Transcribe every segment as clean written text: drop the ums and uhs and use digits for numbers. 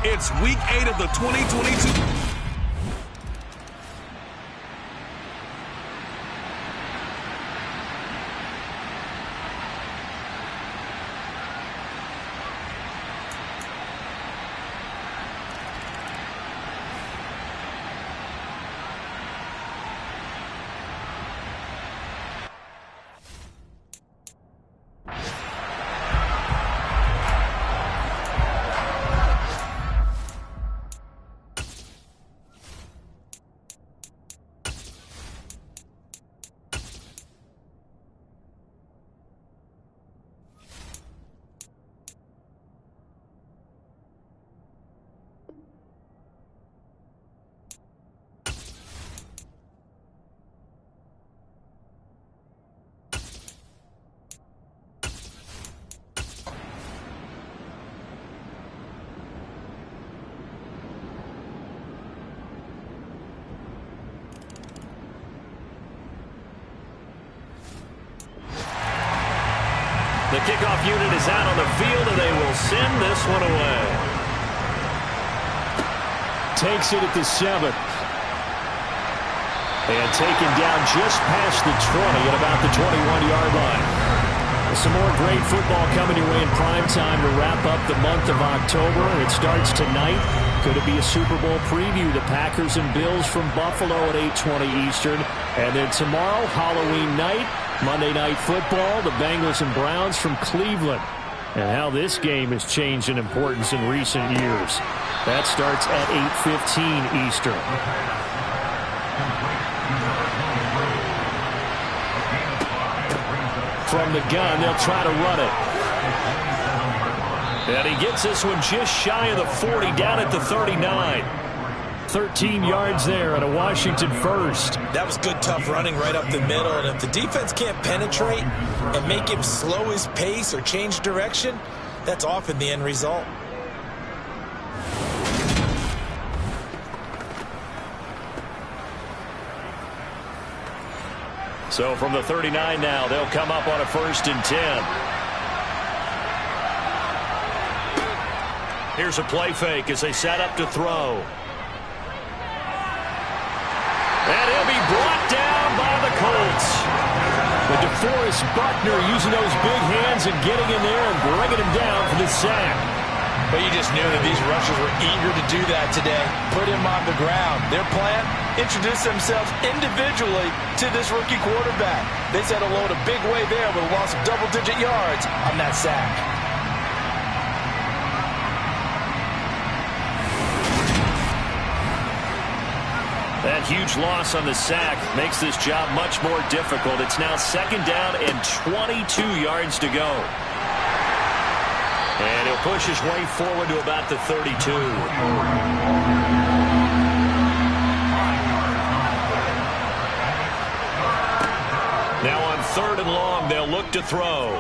It's week 8 of the 2022. The kickoff unit is out on the field, and they will send this one away. Takes it at the 7. And taken down just past the 20 at about the 21-yard line. Some more great football coming your way in prime time to wrap up the month of October. It starts tonight. Could it be a Super Bowl preview? The Packers and Bills from Buffalo at 8:20 Eastern. And then tomorrow, Halloween night, Monday Night Football, the Bengals and Browns from Cleveland. And how this game has changed in importance in recent years. That starts at 8:15 Eastern. From the gun, they'll try to run it. And he gets this one just shy of the 40, down at the 39. 13 yards there and a Washington first. That was good, tough running right up the middle. And if the defense can't penetrate and make him slow his pace or change direction, that's often the end result. So from the 39 now, they'll come up on a 1st and 10. Here's a play fake as they set up to throw. And he'll be brought down by the Colts. But DeForest Buckner using those big hands and getting in there and bringing him down for the sack. But you just knew that these rushers were eager to do that today. Put him on the ground. Their plan, introduce themselves individually to this rookie quarterback. They set a load a big way there with a loss of double-digit yards on that sack. That huge loss on the sack makes this job much more difficult. It's now 2nd down and 22 yards to go. And he'll push his way forward to about the 32. Now on 3rd and long, they'll look to throw.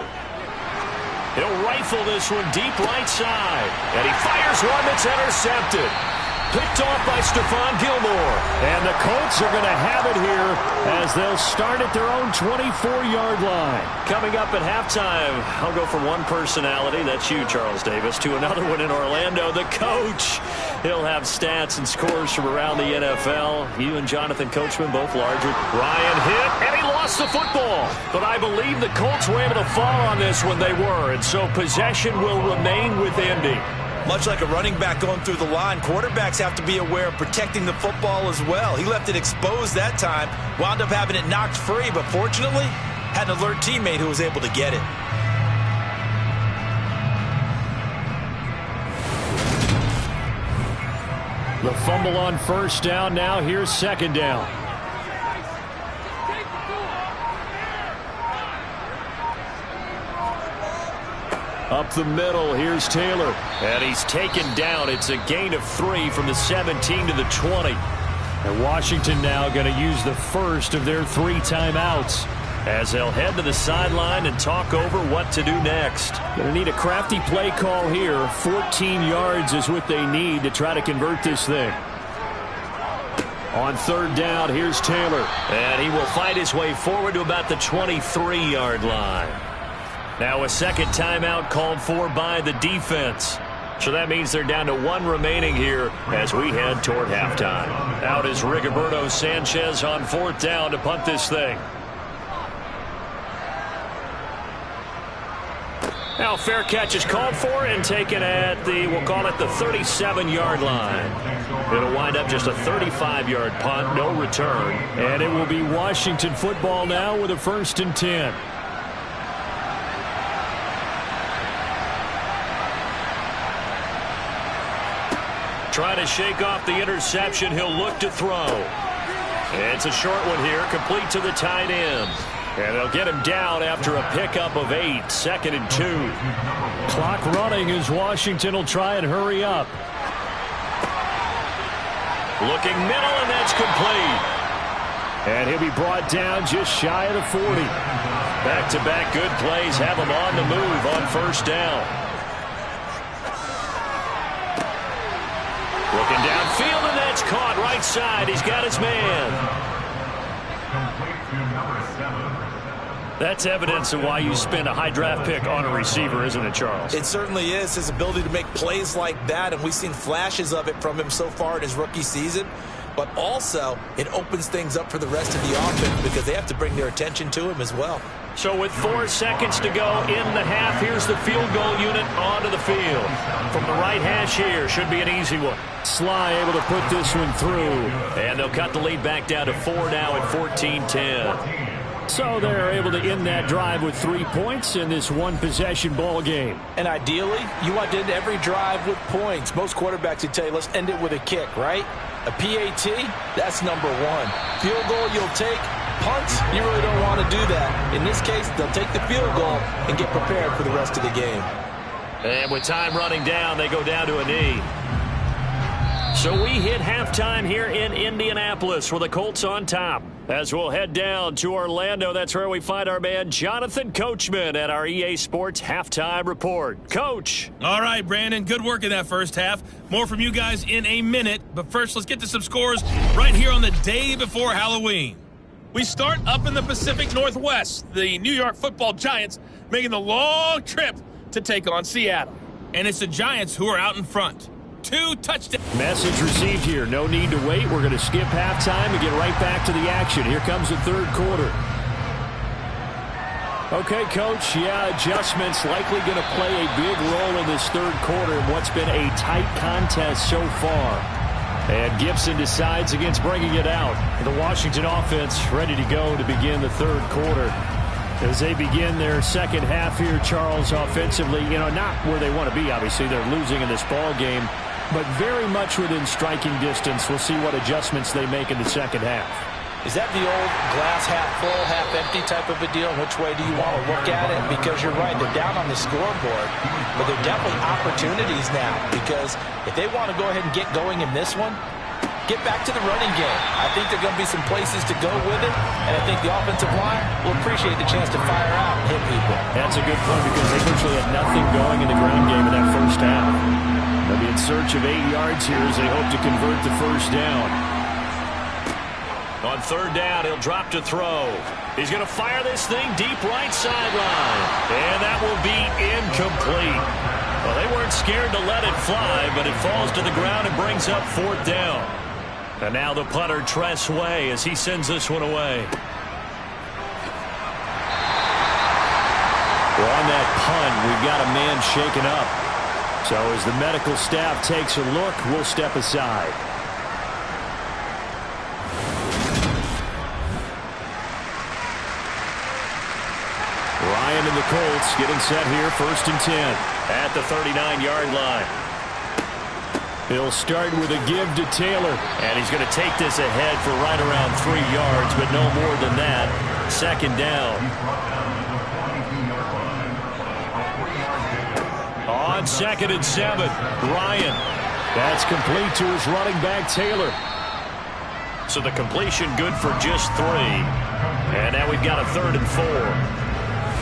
He'll rifle this one deep right side. And he fires one that's intercepted. Picked off by Stephon Gilmore. And the Colts are going to have it here as they'll start at their own 24-yard line. Coming up at halftime, I'll go from one personality, that's you, Charles Davis, to another one in Orlando, the coach. He'll have stats and scores from around the NFL. You and Jonathan Coachman, both larger. Ryan hit, and he lost the football. But I believe the Colts were able to fall on this when they were, and so possession will remain with Indy. Much like a running back going through the line, quarterbacks have to be aware of protecting the football as well. He left it exposed that time, wound up having it knocked free, but fortunately, had an alert teammate who was able to get it. The fumble on first down. Now here's second down. Up the middle, here's Taylor. And he's taken down. It's a gain of 3 from the 17 to the 20. And Washington now going to use the first of their 3 timeouts, as they'll head to the sideline and talk over what to do next. Going to need a crafty play call here. 14 yards is what they need to try to convert this thing. On third down, here's Taylor. And he will fight his way forward to about the 23-yard line. Now a second timeout called for by the defense. So that means they're down to 1 remaining here as we head toward halftime. Out is Rigoberto Sanchez on fourth down to punt this thing. Now fair catch is called for and taken at the, we'll call it the 37-yard line. It'll wind up just a 35-yard punt, no return. And it will be Washington football now with a 1st and 10. Trying to shake off the interception. He'll look to throw. It's a short one here, complete to the tight end. And they'll get him down after a pickup of 8, 2nd and 2. Clock running as Washington will try and hurry up. Looking middle, and that's complete. And he'll be brought down just shy of the 40. Back-to-back good plays have him on the move on first down. Looking downfield, and that's caught right side. He's got his man. That's evidence of why you spend a high draft pick on a receiver, isn't it, Charles? It certainly is. His ability to make plays like that, and we've seen flashes of it from him so far in his rookie season. But also, it opens things up for the rest of the offense because they have to bring their attention to him as well. So with 4 seconds to go in the half, here's the field goal unit onto the field. From the right hash here, should be an easy one. Sly able to put this one through. And they'll cut the lead back down to 4 now at 14-10. So they're able to end that drive with 3 points in this one-possession ball game. And ideally, you want to end every drive with points. Most quarterbacks would tell you, let's end it with a kick, right? A PAT, that's number 1. Field goal you'll take. Punts, you really don't want to do that. In this case, they'll take the field goal and get prepared for the rest of the game. And with time running down, they go down to a knee. So we hit halftime here in Indianapolis with the Colts on top. As we'll head down to Orlando, that's where we find our man Jonathan Coachman at our EA Sports Halftime Report. Coach. All right, Brandon, good work in that first half. More from you guys in a minute. But first, let's get to some scores right here on the day before Halloween. We start up in the Pacific Northwest. The New York Football Giants making the long trip to take on Seattle. And it's the Giants who are out in front. 2 touchdowns. Message received here. No need to wait. We're going to skip halftime and get right back to the action. Here comes the third quarter. Okay, Coach. Yeah, adjustments likely going to play a big role in this third quarter in what's been a tight contest so far. And Gibson decides against bringing it out. The Washington offense ready to go to begin the third quarter. As they begin their second half here, Charles, offensively, not where they want to be, obviously. They're losing in this ball game, but very much within striking distance. We'll see what adjustments they make in the second half. Is that the old glass half full, half empty type of a deal? Which way do you want to look at it? Because you're right, they're down on the scoreboard, but they're definitely opportunities now. Because if they want to go ahead and get going in this one, get back to the running game. I think there are going to be some places to go with it, and I think the offensive line will appreciate the chance to fire out and hit people. That's a good point because they virtually had nothing going in the ground game in that first half. I mean, search of 8 yards here as they hope to convert the first down. On third down, he'll drop to throw. He's going to fire this thing deep right sideline. And that will be incomplete. Well, they weren't scared to let it fly, but it falls to the ground and brings up fourth down. And now the punter, Tress Way, as he sends this one away. Well, on that punt, we've got a man shaken up. So as the medical staff takes a look, we'll step aside. Ryan and the Colts getting set here, 1st and 10. At the 39-yard line. He'll start with a give to Taylor. And he's going to take this ahead for right around 3 yards, but no more than that. 2nd down. On 2nd and 7, Ryan. That's complete to his running back, Taylor. So the completion good for just 3. And now we've got a 3rd and 4.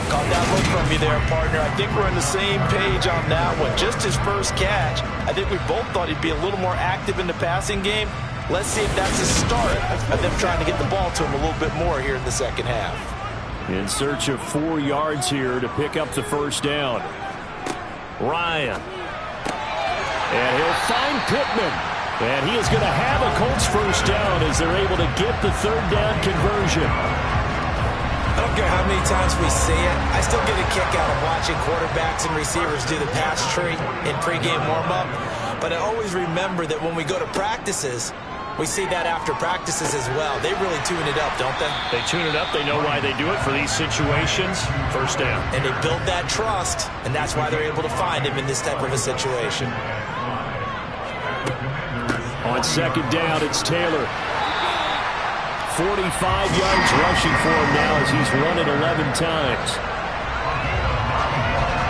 Caught that look from you there, partner. I think we're on the same page on that one. Just his first catch. I think we both thought he'd be a little more active in the passing game. Let's see if that's a start of them trying to get the ball to him a little bit more here in the second half. In search of 4 yards here to pick up the first down. Ryan. And he'll find Pittman. And he is going to have a Colts first down as they're able to get the 3rd down conversion. I don't care how many times we see it. I still get a kick out of watching quarterbacks and receivers do the pass tree in pregame warm-up. But I always remember that when we go to practices, we see that after practices as well. They really tune it up, don't they? They tune it up. They know why they do it for these situations. First down. And they build that trust, and that's why they're able to find him in this type of a situation. On 2nd down, it's Taylor. 45 yards rushing for him now as he's run it 11 times.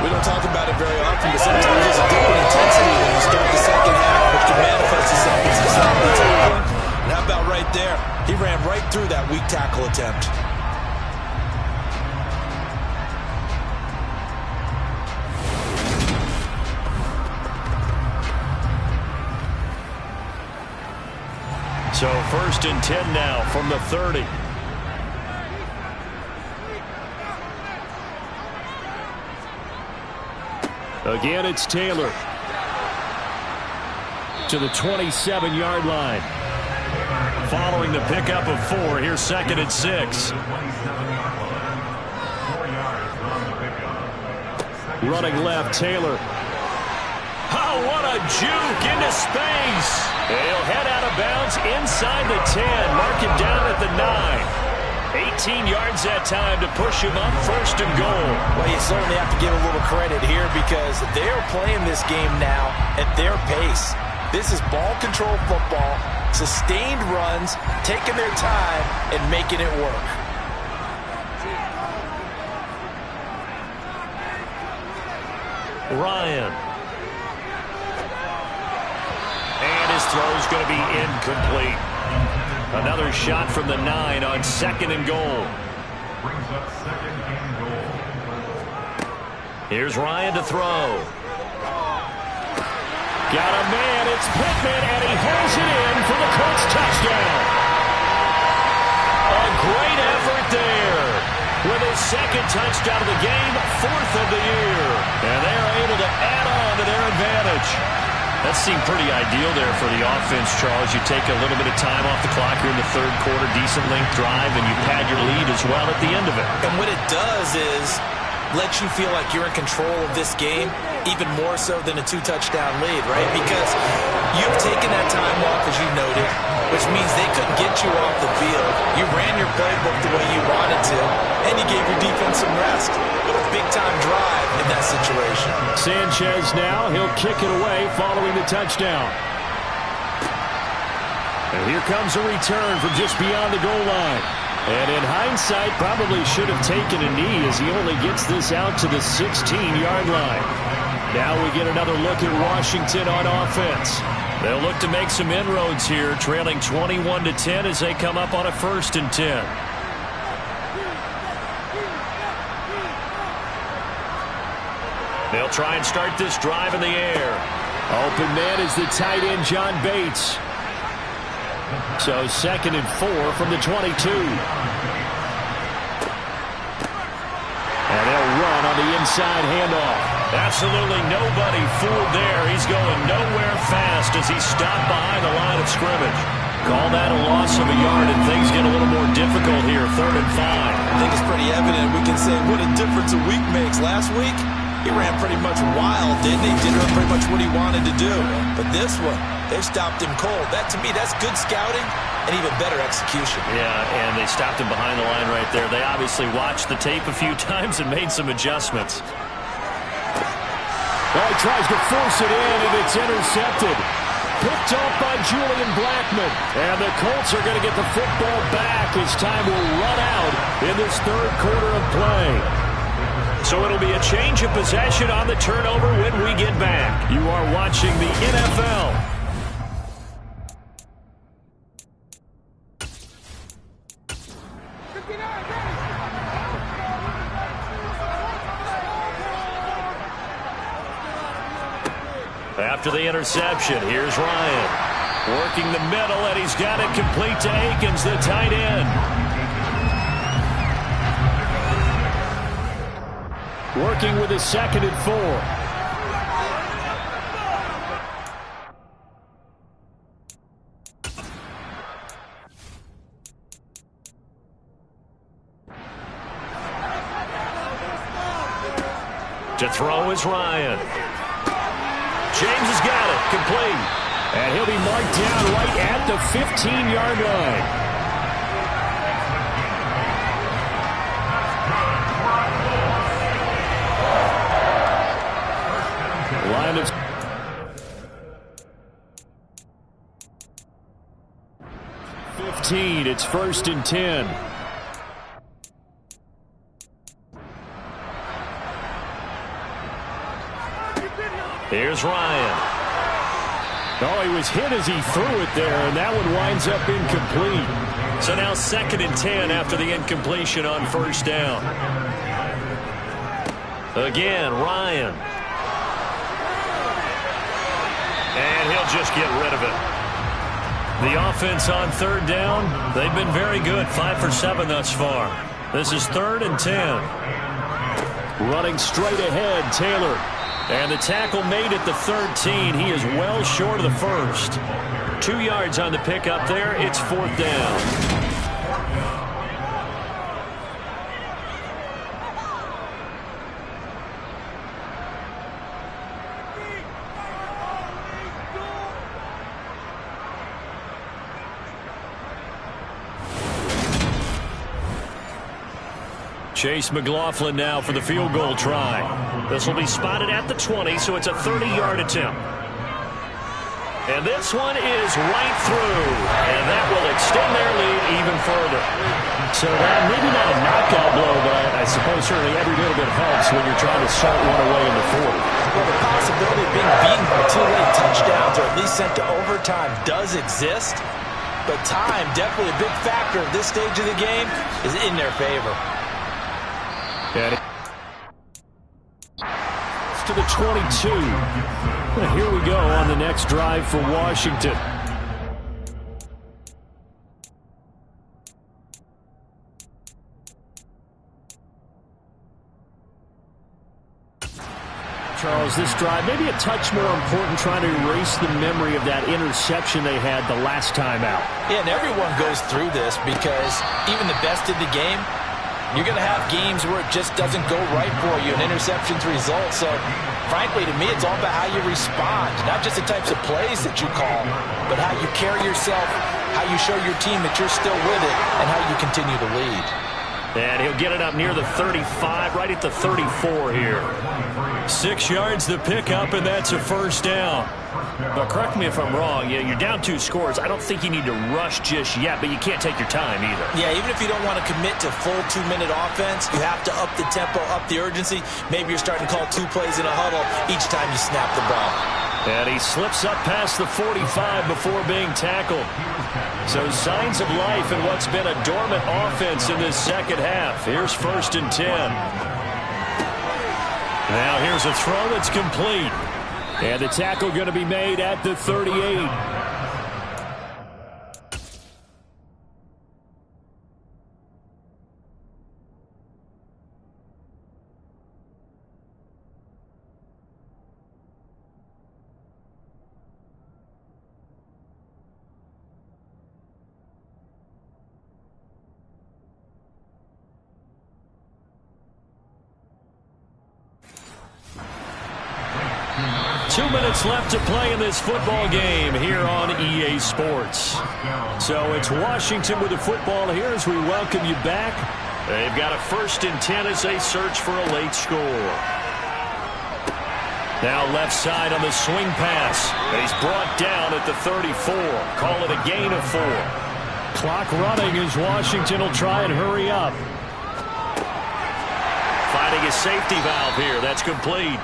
We don't talk about it very often, but sometimes there's a different intensity when you start the second half, which can manifest itself in some solid tackling. And how about right there? He ran right through that weak tackle attempt. So 1st and 10 now from the 30. Again, it's Taylor. To the 27-yard line. Following the pickup of 4, here's 2nd and 6. Running left, Taylor. Oh, what a juke into space. He'll head out of bounds inside the 10. Mark him down at the 9. 18 yards that time to push him up 1st and goal. Well, you certainly have to give a little credit here because they're playing this game now at their pace. This is ball control football, sustained runs, taking their time and making it work. Ryan. And his throw's going to be incomplete. Another shot from the 9 on 2nd and goal. Here's Ryan to throw. Got a man, it's Pittman, and he hauls it in for the Colts touchdown. A great effort there. With his 2nd touchdown of the game, 4th of the year. And they're able to add on to their advantage. That seemed pretty ideal there for the offense, Charles. You take a little bit of time off the clock here in the 3rd quarter, decent length drive, and you pad your lead as well at the end of it. And what it does is let you feel like you're in control of this game, even more so than a 2-touchdown lead, right? Because you've taken that time off, as you noted, which means they couldn't get you off the field. You ran your playbook the way you wanted to, and you gave your defense some rest. What a big-time drive in that situation. Sanchez now, he'll kick it away following the touchdown. And here comes a return from just beyond the goal line. And in hindsight, probably should have taken a knee as he only gets this out to the 16-yard line. Now we get another look at Washington on offense. They'll look to make some inroads here, trailing 21-10 as they come up on a 1st and 10. They'll try and start this drive in the air. Open man is the tight end, John Bates. So 2nd and 4 from the 22. And they'll run on the inside handoff. Absolutely nobody fooled there. He's going nowhere fast as he's stopped behind the line of scrimmage. Call that a loss of a yard, and things get a little more difficult here. 3rd and 5. I think it's pretty evident. We can say what a difference a week makes. Last week, he ran pretty much wild, didn't he? Did pretty much what he wanted to do. But this one, they stopped him cold. That, to me, that's good scouting and even better execution. Yeah, and they stopped him behind the line right there. They obviously watched the tape a few times and made some adjustments. Oh, he tries to force it in, and it's intercepted. Picked off by Julian Blackmon. And the Colts are going to get the football back as time will run out in this 3rd quarter of play. So it'll be a change of possession on the turnover when we get back. You are watching the NFL. After the interception, here's Ryan. Working the middle, and he's got it complete to Akins, the tight end. Working with a 2nd and 4. To throw is Ryan. James has got it, complete. And he'll be marked down right at the 15-yard line. Line of 15, it's 1st and 10. Here's Ryan. Oh, he was hit as he threw it there, and that one winds up incomplete. So now 2nd and 10 after the incompletion on 1st down. Again, Ryan. And he'll just get rid of it. The offense on 3rd down, they've been very good. 5 for 7 thus far. This is 3rd and 10. Running straight ahead, Taylor. And the tackle made at the 13. He is well short of the 1st. 2 yards on the pickup there. It's 4th down. Chase McLaughlin now for the field goal try. This will be spotted at the 20, so it's a 30-yard attempt. And this one is right through, and that will extend their lead even further. So that maybe not a knockout blow, but I suppose certainly every little bit helps when you're trying to start one away in the 4th. Well, the possibility of being beaten by 2 late touchdowns or at least sent to overtime does exist, but time, definitely a big factor at this stage of the game, is in their favor. And it's to the 22. And here we go on the next drive for Washington. Charles, this drive maybe a touch more important, trying to erase the memory of that interception they had the last time out. Yeah, and everyone goes through this because even the best in the game, you're going to have games where it just doesn't go right for you, and interceptions result. So, frankly, to me, it's all about how you respond, not just the types of plays that you call, but how you carry yourself, how you show your team that you're still with it, and how you continue to lead. And he'll get it up near the 35, right at the 34 here. 6 yards the pickup, and that's a 1st down. But correct me if I'm wrong, you're down 2 scores. I don't think you need to rush just yet, but you can't take your time either. Yeah, even if you don't want to commit to full 2-minute offense, you have to up the tempo, up the urgency. Maybe you're starting to call 2 plays in a huddle each time you snap the ball. And he slips up past the 45 before being tackled. So signs of life in what's been a dormant offense in this second half. Here's 1st and 10. Now here's a throw that's complete. And the tackle going to be made at the 38. Left to play in this football game here on EA Sports. So it's Washington with the football here as we welcome you back. They've got a 1st and 10 as they search for a late score. Now left side on the swing pass. And he's brought down at the 34. Call it a gain of 4. Clock running as Washington will try and hurry up. Finding a safety valve here. That's complete.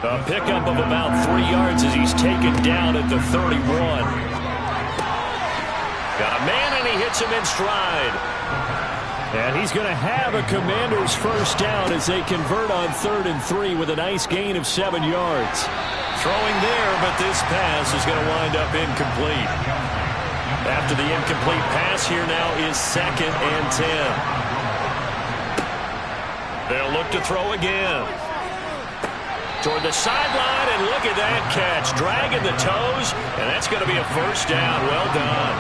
A pickup of about 3 yards as he's taken down at the 31. Got a man, and he hits him in stride. And he's going to have a Commanders first down as they convert on 3rd and 3 with a nice gain of 7 yards. Throwing there, but this pass is going to wind up incomplete. After the incomplete pass, here now is 2nd and 10. They'll look to throw again. Toward the sideline, and look at that catch. Dragging the toes, and that's going to be a first down. Well done.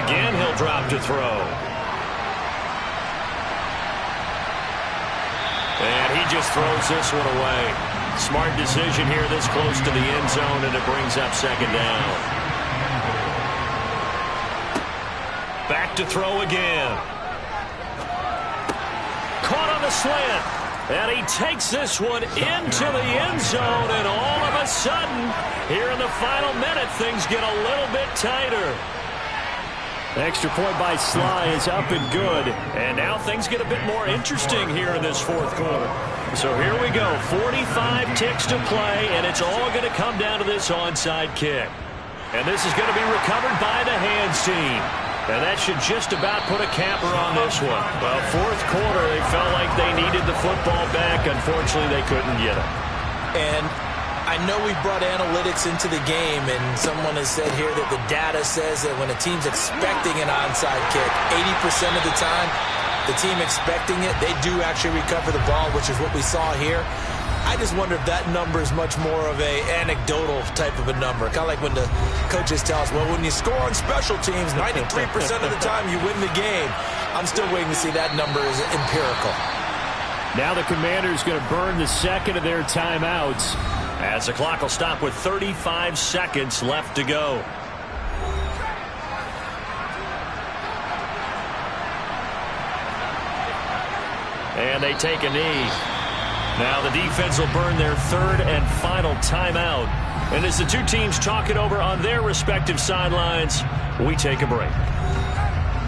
Again, he'll drop to throw. And he just throws this one away. Smart decision here this close to the end zone, and it brings up 2nd down. Back to throw again. Caught on the slant. And he takes this one into the end zone, and all of a sudden, here in the final minute, things get a little bit tighter. Extra point by Sly is up and good. And now things get a bit more interesting here in this 4th quarter. So here we go. 45 ticks to play, and it's all going to come down to this onside kick. And this is going to be recovered by the hands team. And that should just about put a capper on this one. Well, 4th quarter, they felt like they needed the football back. Unfortunately, they couldn't get it. And I know we brought analytics into the game, and someone has said here that the data says that when a team's expecting an onside kick, 80% of the time, the team expecting it, they do actually recover the ball, which is what we saw here. I just wonder if that number is much more of a anecdotal type of a number. Kind of like when the coaches tell us, well, when you score on special teams, 93% of the time you win the game. I'm still waiting to see that number is empirical. Now the Commanders going to burn the 2nd of their timeouts, as the clock will stop with 35 seconds left to go. And they take a knee. Now the defense will burn their 3rd and final timeout. And as the two teams talk it over on their respective sidelines, we take a break.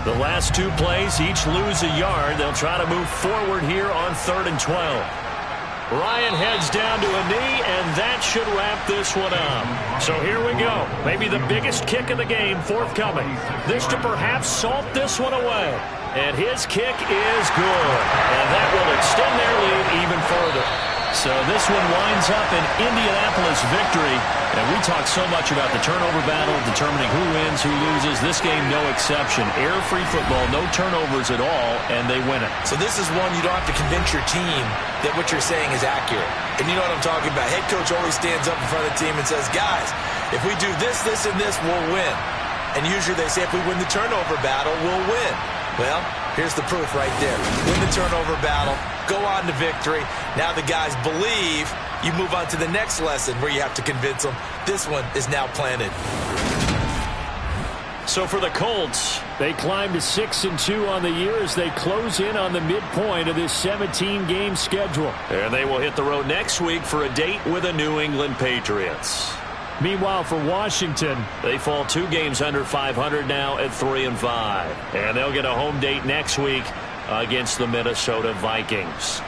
The last 2 plays, each lose a yard. They'll try to move forward here on 3rd and 12. Ryan heads down to a knee, and that should wrap this one up. So here we go. Maybe the biggest kick of the game forthcoming. This to perhaps salt this one away. And his kick is good. And that will extend their lead even further. So this one winds up an Indianapolis victory. And we talk so much about the turnover battle, determining who wins, who loses. This game, no exception. Air-free football, no turnovers at all, and they win it. So this is one you don't have to convince your team that what you're saying is accurate. And you know what I'm talking about. Head coach always stands up in front of the team and says, guys, if we do this, this, and this, we'll win. And usually they say if we win the turnover battle, we'll win. Well, here's the proof right there. Win the turnover battle, go on to victory. Now the guys believe. You move on to the next lesson where you have to convince them. This one is now planted. So for the Colts, they climb to 6-2 on the year as they close in on the midpoint of this 17-game schedule. And they will hit the road next week for a date with the New England Patriots. Meanwhile, for Washington, they fall 2 games under 500 now at 3-5. And they'll get a home date next week against the Minnesota Vikings.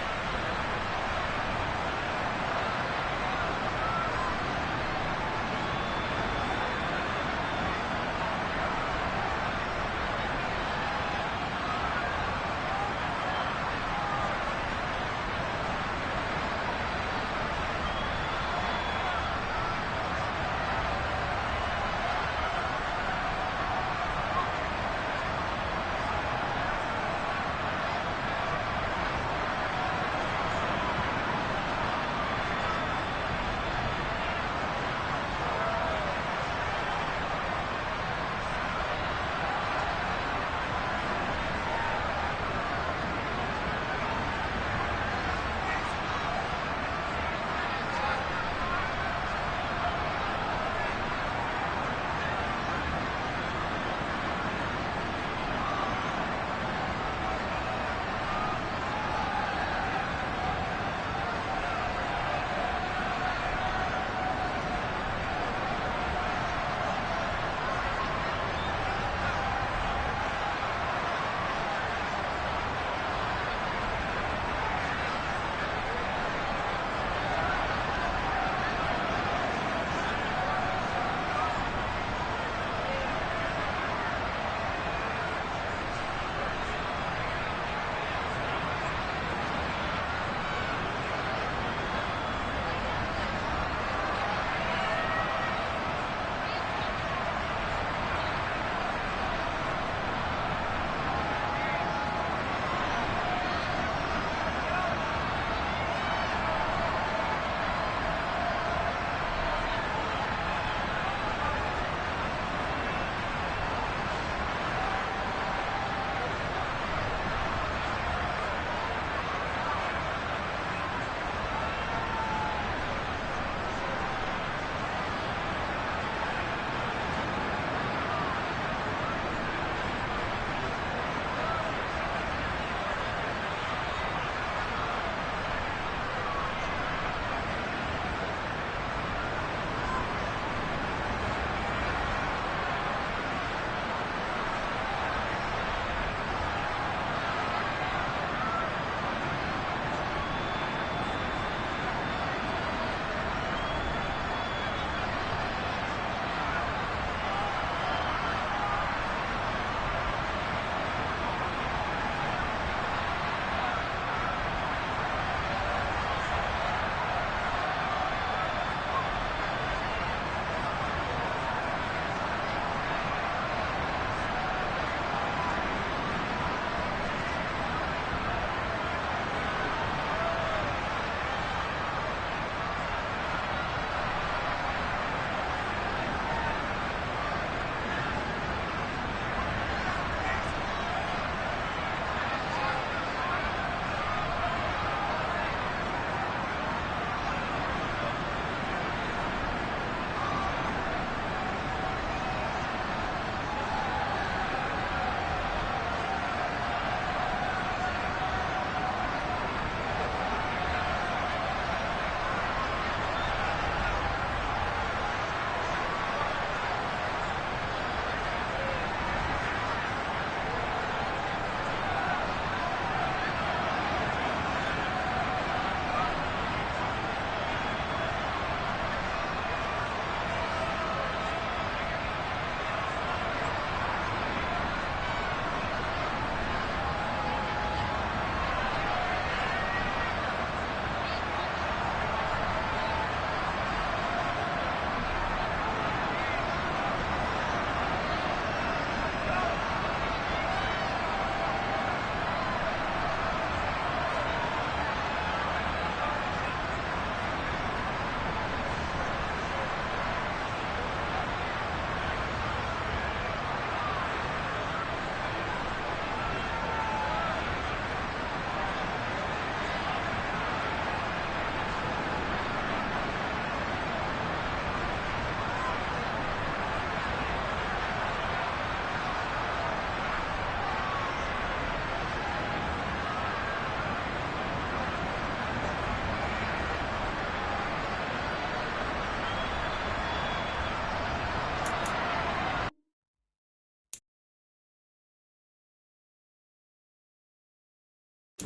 The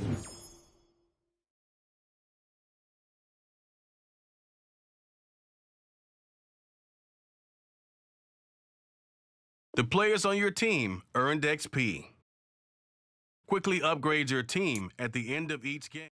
players on your team earned XP. Quickly upgrade your team at the end of each game.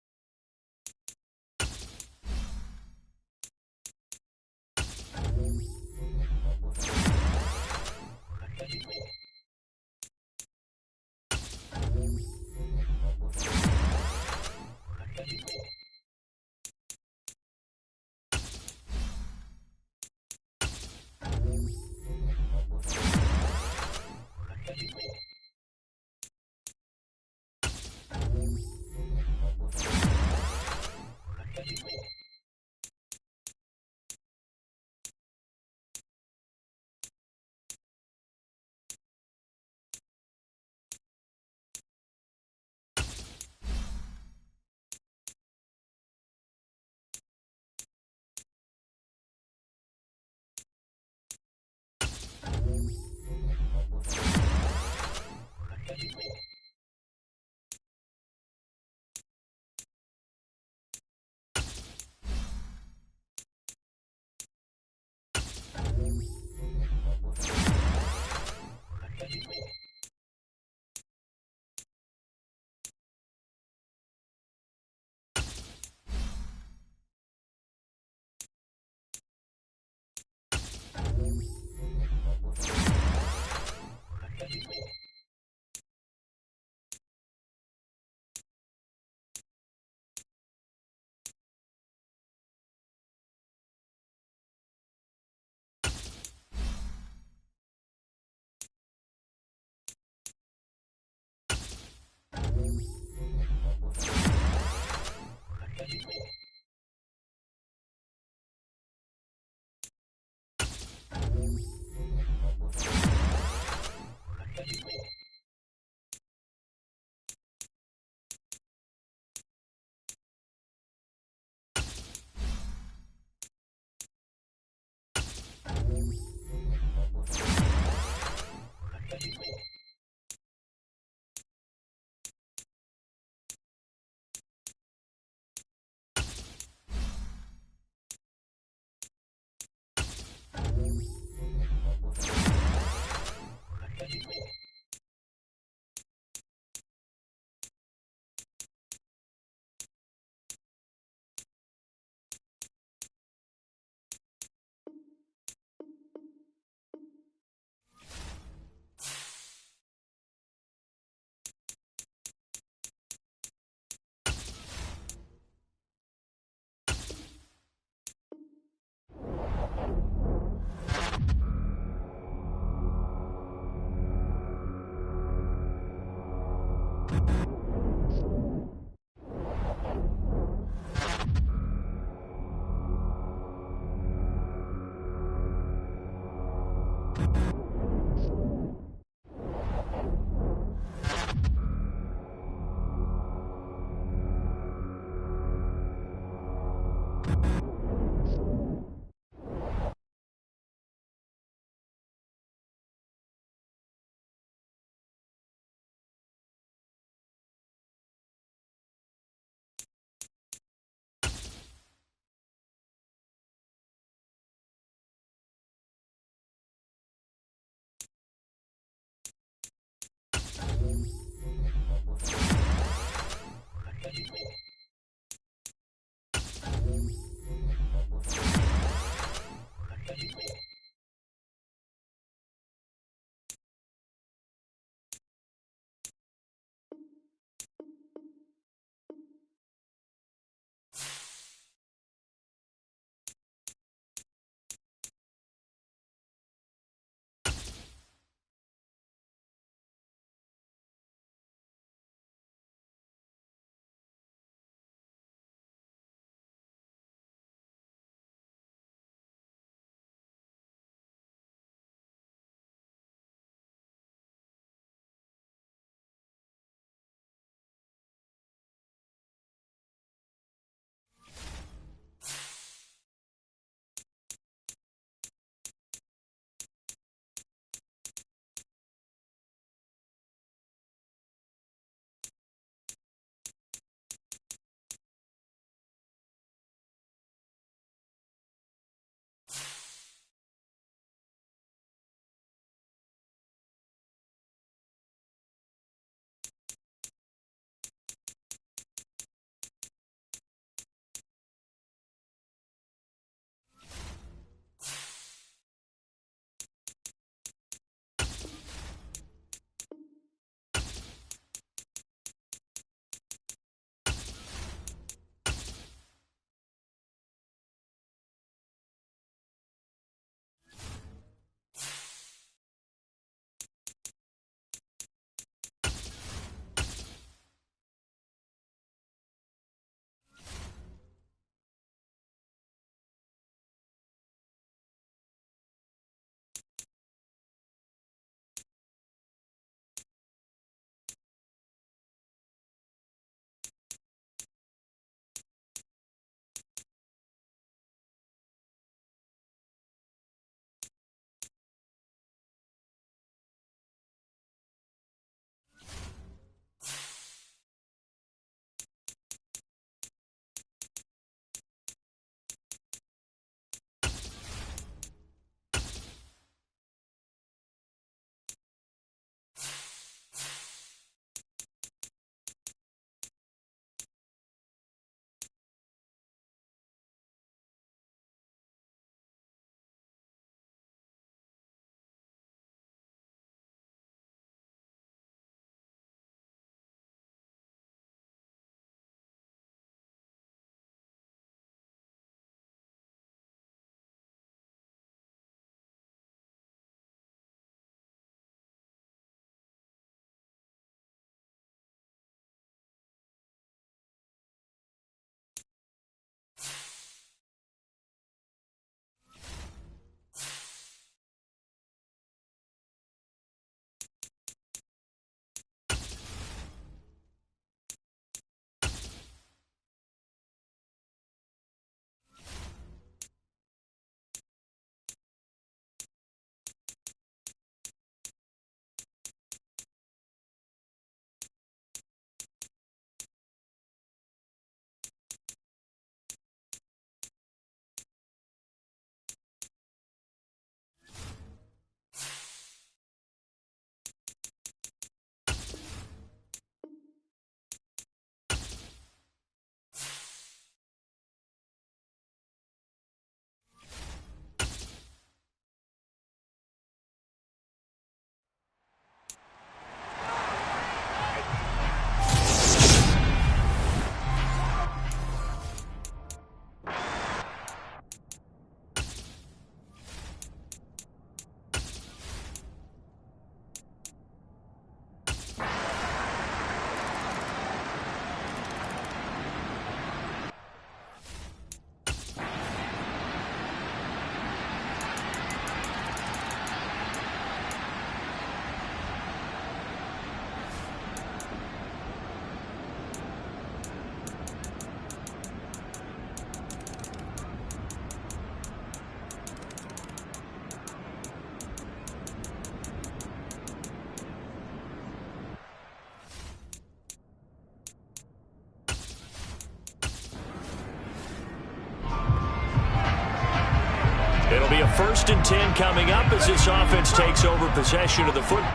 be a 1st and 10 coming up as this offense takes over possession of the football.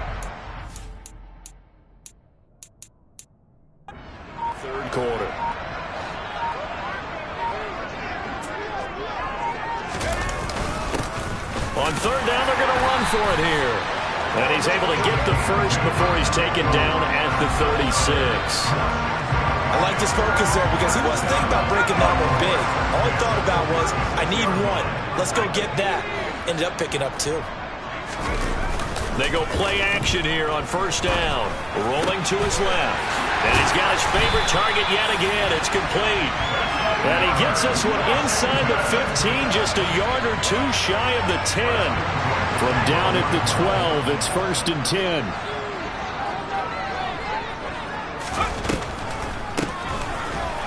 Third quarter. On 3rd down, they're going to run for it here. And he's able to get the first before he's taken down at the 36. I like his focus there because he wasn't thinking about breaking that one big. All he thought about was, I need one. Let's go get that. Ended up picking up 2. They go play action here on 1st down. Rolling to his left. And he's got his favorite target yet again. It's complete. And he gets this one inside the 15, just a yard or 2 shy of the 10. From down at the 12, it's 1st and 10.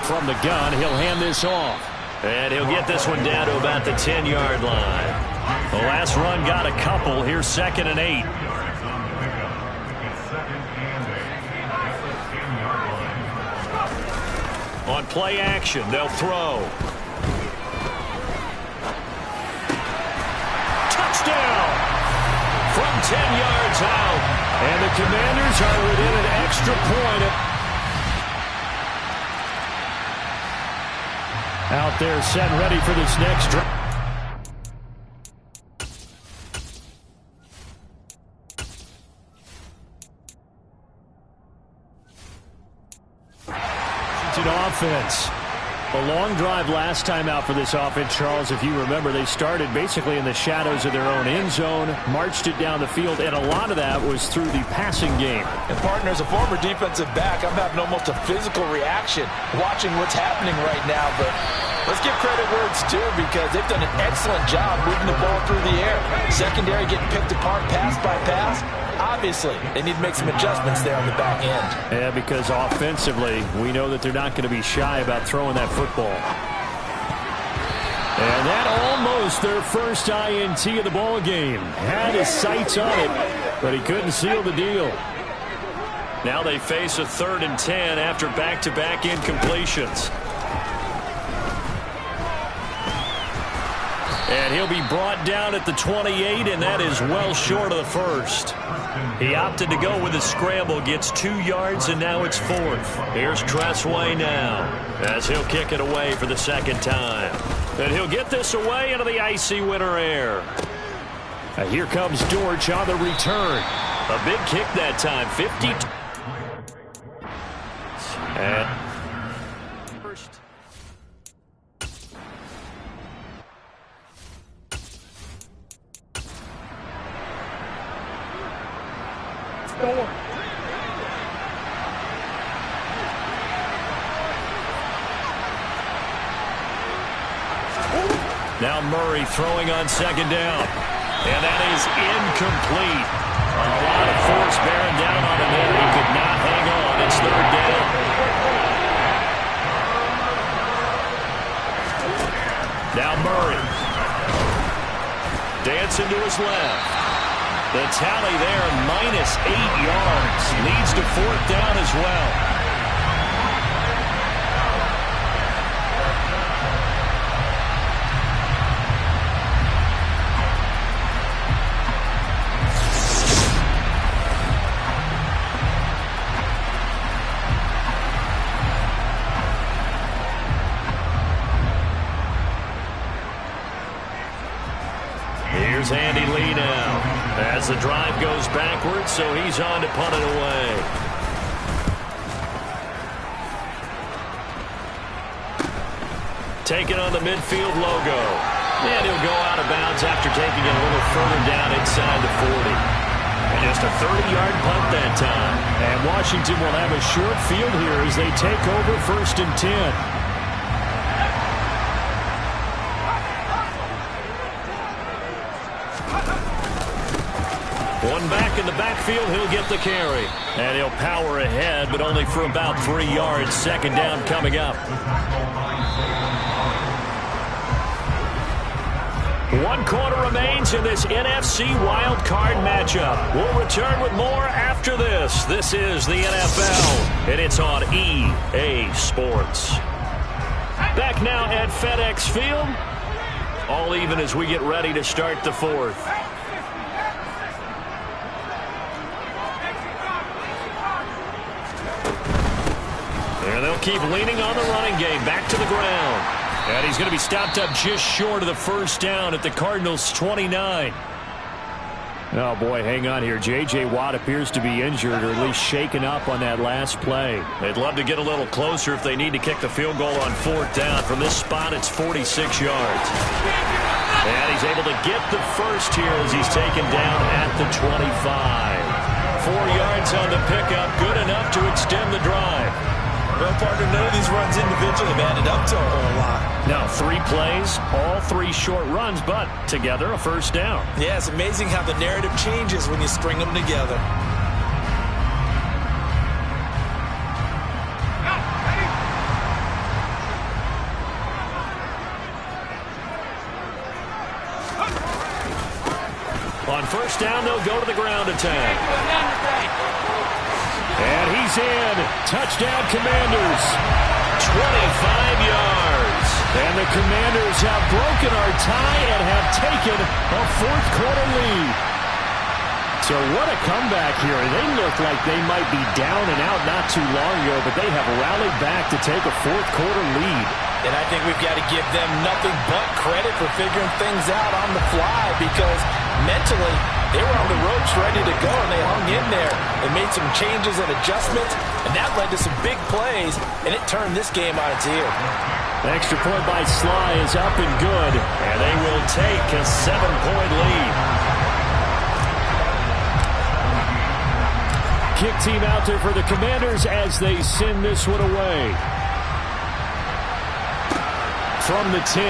From the gun, he'll hand this off. And he'll get this one down to about the 10-yard line. The last run got a couple. Here's 2nd and 8. On play action, they'll throw. Touchdown! From 10 yards out. And the Commanders are within an extra point. Out there set and ready for this next drive. Offense. A long drive last time out for this offense, Charles. If you remember, they started basically in the shadows of their own end zone, marched it down the field, and a lot of that was through the passing game. And, partner, as a former defensive back, I'm having almost a physical reaction watching what's happening right now. But let's give credit where it's due because they've done an excellent job moving the ball through the air. Secondary getting picked apart pass by pass. Obviously, they need to make some adjustments there on the back end. Yeah, because offensively, we know that they're not going to be shy about throwing that football. And that almost their first INT of the ball game. Had his sights on it, but he couldn't seal the deal. Now they face a 3rd and 10 after back-to-back incompletions. And he'll be brought down at the 28, and that is well short of the first. He opted to go with a scramble, gets 2 yards, and now it's 4th. Here's Tressway now, as he'll kick it away for the 2nd time. And he'll get this away into the icy winter air. And here comes Dortch on the return. A big kick that time, 52. And first. Now Murray throwing on 2nd down. And that is incomplete. A lot of force bearing down on him there. He could not hang on. It's 3rd down. Now Murray. Dancing to his left. The tally there, minus 8 yards. Leads to 4th down as well. Here's Andy Lee now. As the drive goes backwards, so he's on to punt it away. Taking on the midfield logo. And he'll go out of bounds after taking it a little further down inside the 40. And just a 30-yard punt that time. And Washington will have a short field here as they take over 1st and 10. One back in the backfield, he'll get the carry. And he'll power ahead, but only for about 3 yards. 2nd down coming up. 1 quarter remains in this NFC Wild Card matchup. We'll return with more after this. This is the NFL, and it's on EA Sports. Back now at FedEx Field. All even as we get ready to start the fourth. And they'll keep leaning on the running game. Back to the ground. And he's going to be stopped up just short of the first down at the Cardinals' 29. Oh, boy, hang on here. J.J. Watt appears to be injured or at least shaken up on that last play. They'd love to get a little closer if they need to kick the field goal on fourth down. From this spot, it's 46 yards. And he's able to get the first here as he's taken down at the 25. 4 yards on the pickup, good enough to extend the drive. Well, partner, none of these runs individually have added up to a whole lot. Now, 3 plays, all 3 short runs, but together a first down. Yeah, it's amazing how the narrative changes when you string them together. On first down, they'll go to the ground attack. And he's in. Touchdown, Commanders. 25 yards. And the Commanders have broken our tie and have taken a fourth-quarter lead. So what a comeback here. They look like they might be down and out not too long ago, but they have rallied back to take a fourth-quarter lead. And I think we've got to give them nothing but credit for figuring things out on the fly, because mentally they were on the ropes ready to go, and they hung in there. They made some changes and adjustments, and that led to some big plays, and it turned this game on its ear. The extra point by Sly is up and good, and they will take a 7-point lead. Kick team out there for the Commanders as they send this one away. From the 10.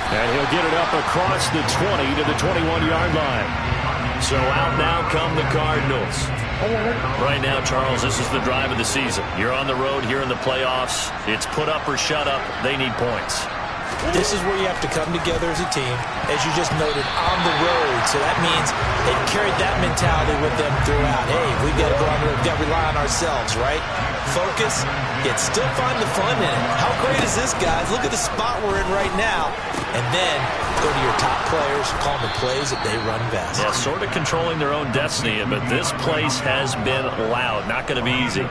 And he'll get it up across the 20 to the 21-yard line. So out now come the Cardinals. Right now, Charles, this is the drive of the season. You're on the road here in the playoffs. It's put up or shut up. They need points. This is where you have to come together as a team, as you just noted, on the road. So that means they've carried that mentality with them throughout. Hey, we've got to go on the road. We've got to rely on ourselves, right? Focus, yet still find the fun in it. How great is this, guys? Look at the spot we're in right now. And then go to your top players, call the plays that they run best. Yeah, sort of controlling their own destiny, but this place has been loud. Not going to be easy.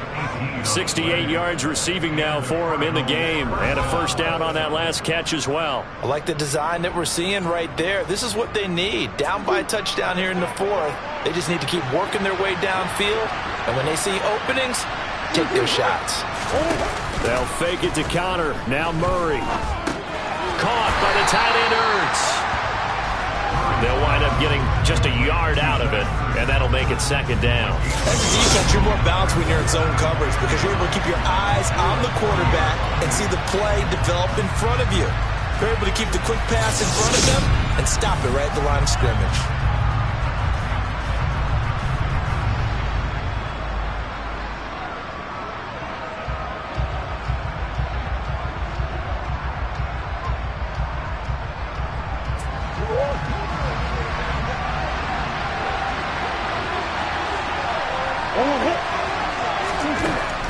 68 yards receiving now for him in the game, and a first down on that last catch as well. I like the design that we're seeing right there. This is what they need. Down by a touchdown here in the fourth. They just need to keep working their way downfield, and when they see openings, take their shots. They'll fake it to Connor. Now Murray. Caught by the tight end Ertz. They'll wind up getting just a yard out of it, and that'll make it second down. As a defense, you're more balanced when you're in zone coverage because you're able to keep your eyes on the quarterback and see the play develop in front of you. You're able to keep the quick pass in front of them and stop it right at the line of scrimmage.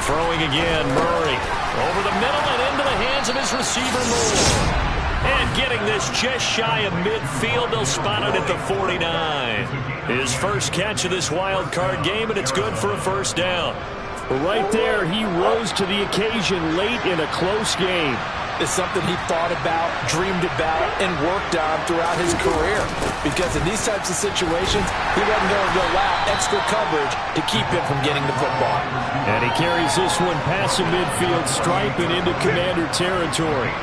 Throwing again, Murray. Over the middle and into the hands of his receiver, Moore. And getting this just shy of midfield, they'll spot it at the 49. His first catch of this wild card game, and it's good for a first down. Right there, he rose to the occasion late in a close game. It's something he thought about, dreamed about, and worked on throughout his career. Because in these types of situations, he wasn't going to allow extra coverage to keep him from getting the football. And he carries this one past the midfield stripe and into Commander territory.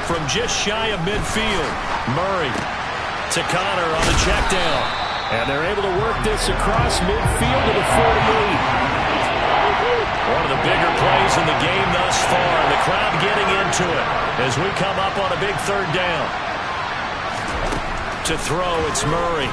From just shy of midfield, Murray to Connor on the check down. And they're able to work this across midfield to the 48. One of the bigger plays in the game thus far. The crowd getting into it as we come up on a big third down. To throw, it's Murray.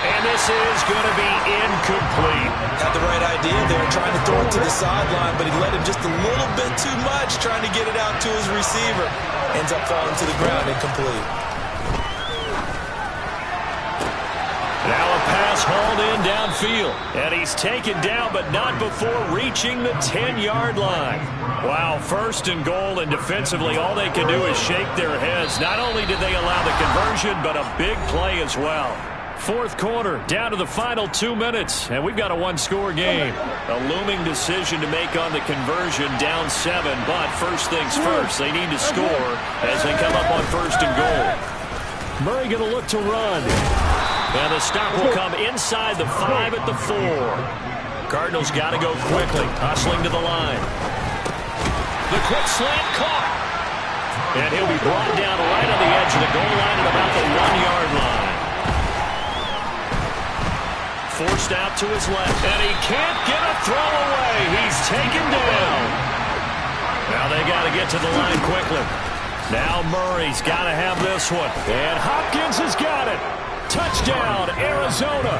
And this is going to be incomplete. Had the right idea there, trying to throw it to the sideline, but he let him just a little bit too much, trying to get it out to his receiver. Ends up falling to the ground, incomplete. Now a pass hauled in downfield. midfield. And he's taken down, but not before reaching the 10-yard line. Wow, first and goal, and defensively all they can do is shake their heads. Not only did they allow the conversion, but a big play as well. Fourth quarter, down to the final 2 minutes, and we've got a one-score game. A looming decision to make on the conversion, down 7, but first things first, they need to score as they come up on first and goal. Murray going to look to run. And the stop will come inside the 5 at the 4. Cardinals got to go quickly, hustling to the line. The quick slant caught. And he'll be brought down right on the edge of the goal line at about the 1-yard line. Forced out to his left, and he can't get a throw away. He's taken down. Now they got to get to the line quickly. Now Murray's got to have this one. And Hopkins has got it. Touchdown, Arizona.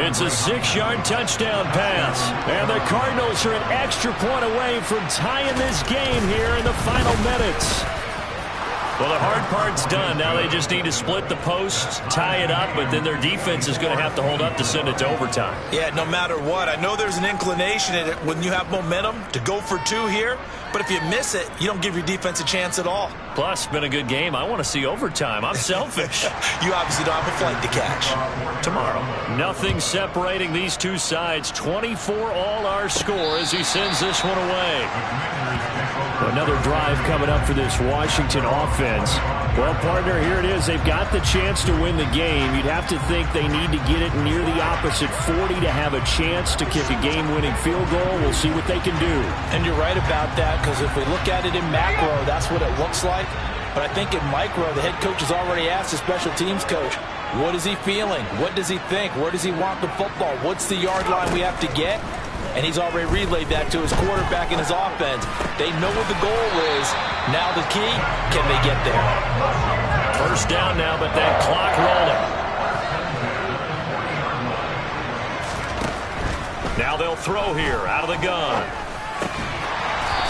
It's a 6-yard touchdown pass. And the Cardinals are an extra point away from tying this game here in the final minutes. Well, the hard part's done. Now they just need to split the posts, tie it up, but then their defense is going to have to hold up to send it to overtime. Yeah, no matter what. I know there's an inclination in it when you have momentum to go for 2 here, but if you miss it, you don't give your defense a chance at all. Plus, it's been a good game. I want to see overtime. I'm selfish. You obviously don't have a flight to catch. Tomorrow. Nothing separating these two sides. 24 all our score as he sends this one away. Another drive coming up for this Washington offense. Well, partner, here it is. They've got the chance to win the game. You'd have to think they need to get it near the opposite 40 to have a chance to kick a game-winning field goal. We'll see what they can do. And you're right about that, because if we look at it in macro, that's what it looks like. But I think in micro, the head coach has already asked the special teams coach, what is he feeling? What does he think? Where does he want the football? What's the yard line we have to get? And he's already relayed that to his quarterback and his offense. They know what the goal is. Now the key, can they get there? First down now, but that clock rolling. Now they'll throw here out of the gun.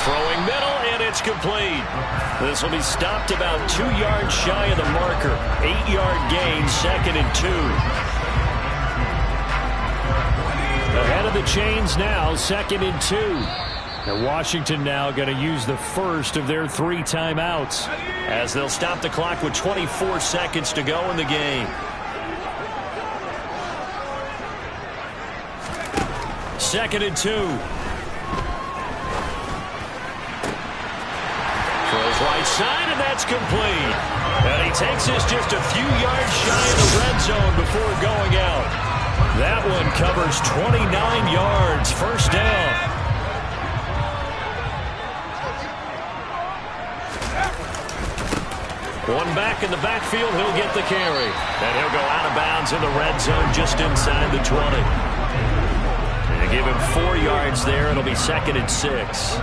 Throwing middle, and it's complete. This will be stopped about 2 yards shy of the marker. 8-yard gain, 2nd and 2. Ahead of the chains now, 2nd and 2. And Washington now going to use the first of their 3 timeouts as they'll stop the clock with 24 seconds to go in the game. Second and 2. Throws right side, and that's complete. And he takes this just a few yards shy of the red zone before going out. That one covers 29 yards. First down. One back in the backfield. He'll get the carry. And he'll go out of bounds in the red zone just inside the 20. And they give him 4 yards there. It'll be 2nd and 6.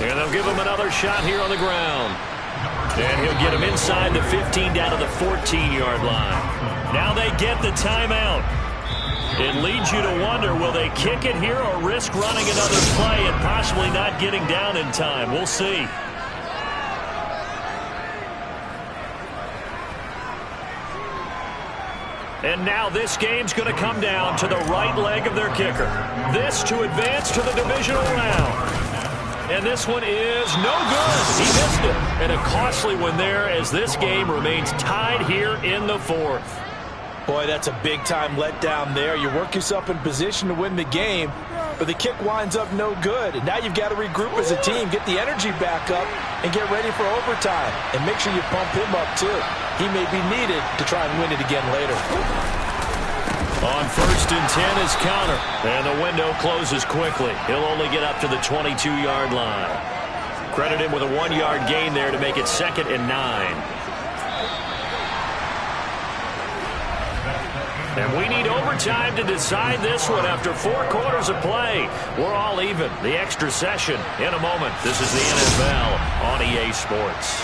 And they'll give him another shot here on the ground. And he'll get him inside the 15 down to the 14-yard line. Now they get the timeout. It leads you to wonder, will they kick it here or risk running another play and possibly not getting down in time? We'll see. And now this game's going to come down to the right leg of their kicker. This to advance to the divisional round. And this one is no good. He missed it. And a costly one there as this game remains tied here in the 4th. Boy, that's a big-time letdown there. You work yourself in position to win the game, but the kick winds up no good. And now you've got to regroup as a team, get the energy back up, and get ready for overtime. And make sure you pump him up, too. He may be needed to try and win it again later. On 1st and 10 is Conner. And the window closes quickly. He'll only get up to the 22-yard line. Credit him with a 1-yard gain there to make it 2nd and 9. And we need overtime to decide this one after 4 quarters of play. We're all even. The extra session in a moment. This is the NFL on EA Sports.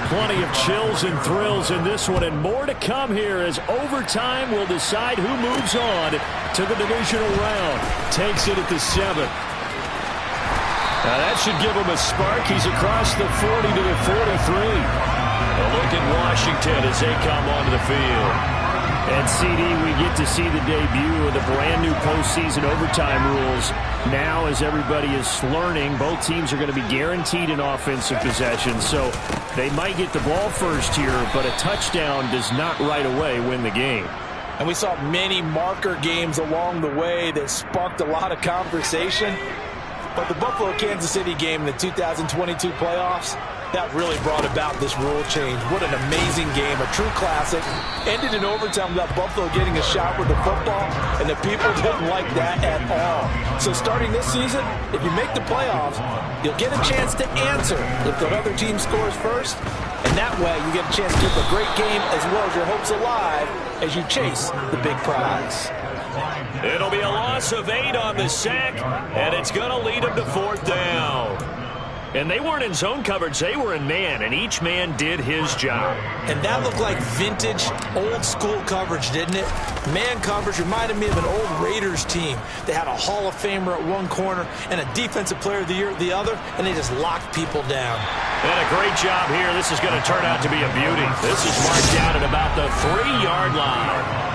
Plenty of chills and thrills in this one, and more to come here as overtime will decide who moves on to the divisional round. Takes it at the 7. Now that should give him a spark. He's across the 40 to the 43. A look at Washington as they come onto the field. And CD, we get to see the debut of the brand new postseason overtime rules. Now, as everybody is learning, both teams are going to be guaranteed an offensive possession. So they might get the ball first here, but a touchdown does not right away win the game. And we saw many marker games along the way that sparked a lot of conversation. But the Buffalo-Kansas City game in the 2022 playoffs, that really brought about this rule change. What an amazing game, a true classic. Ended in overtime without Buffalo getting a shot with the football, and the people didn't like that at all. So starting this season, if you make the playoffs, you'll get a chance to answer if the other team scores first, and that way you get a chance to keep a great game as well as your hopes alive as you chase the big prize. It'll be a loss of 8 on the sack, and it's going to lead them to 4th down. And they weren't in zone coverage. They were in man, and each man did his job. And that looked like vintage, old-school coverage, didn't it? Man coverage reminded me of an old Raiders team. They had a Hall of Famer at one corner and a Defensive Player of the Year at the other, and they just locked people down. And a great job here. This is going to turn out to be a beauty. This is marked out at about the 3-yard line.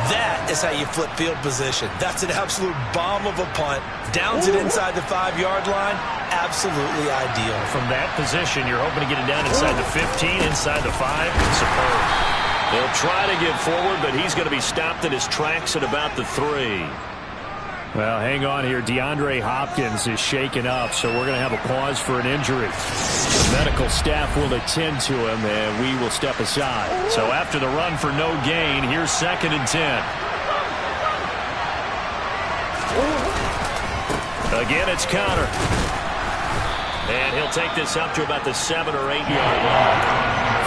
That is how you flip field position. That's an absolute bomb of a punt. Downs it inside the 5-yard line. Absolutely ideal. From that position, you're hoping to get it down inside the 15, inside the 5. Superb. They'll try to get forward, but he's going to be stopped in his tracks at about the 3. Well, hang on here. DeAndre Hopkins is shaken up, so we're going to have a pause for an injury. The medical staff will attend to him, and we will step aside. So after the run for no gain, here's 2nd and 10. Again, it's Conner. And he'll take this up to about the 7 or 8 yard line.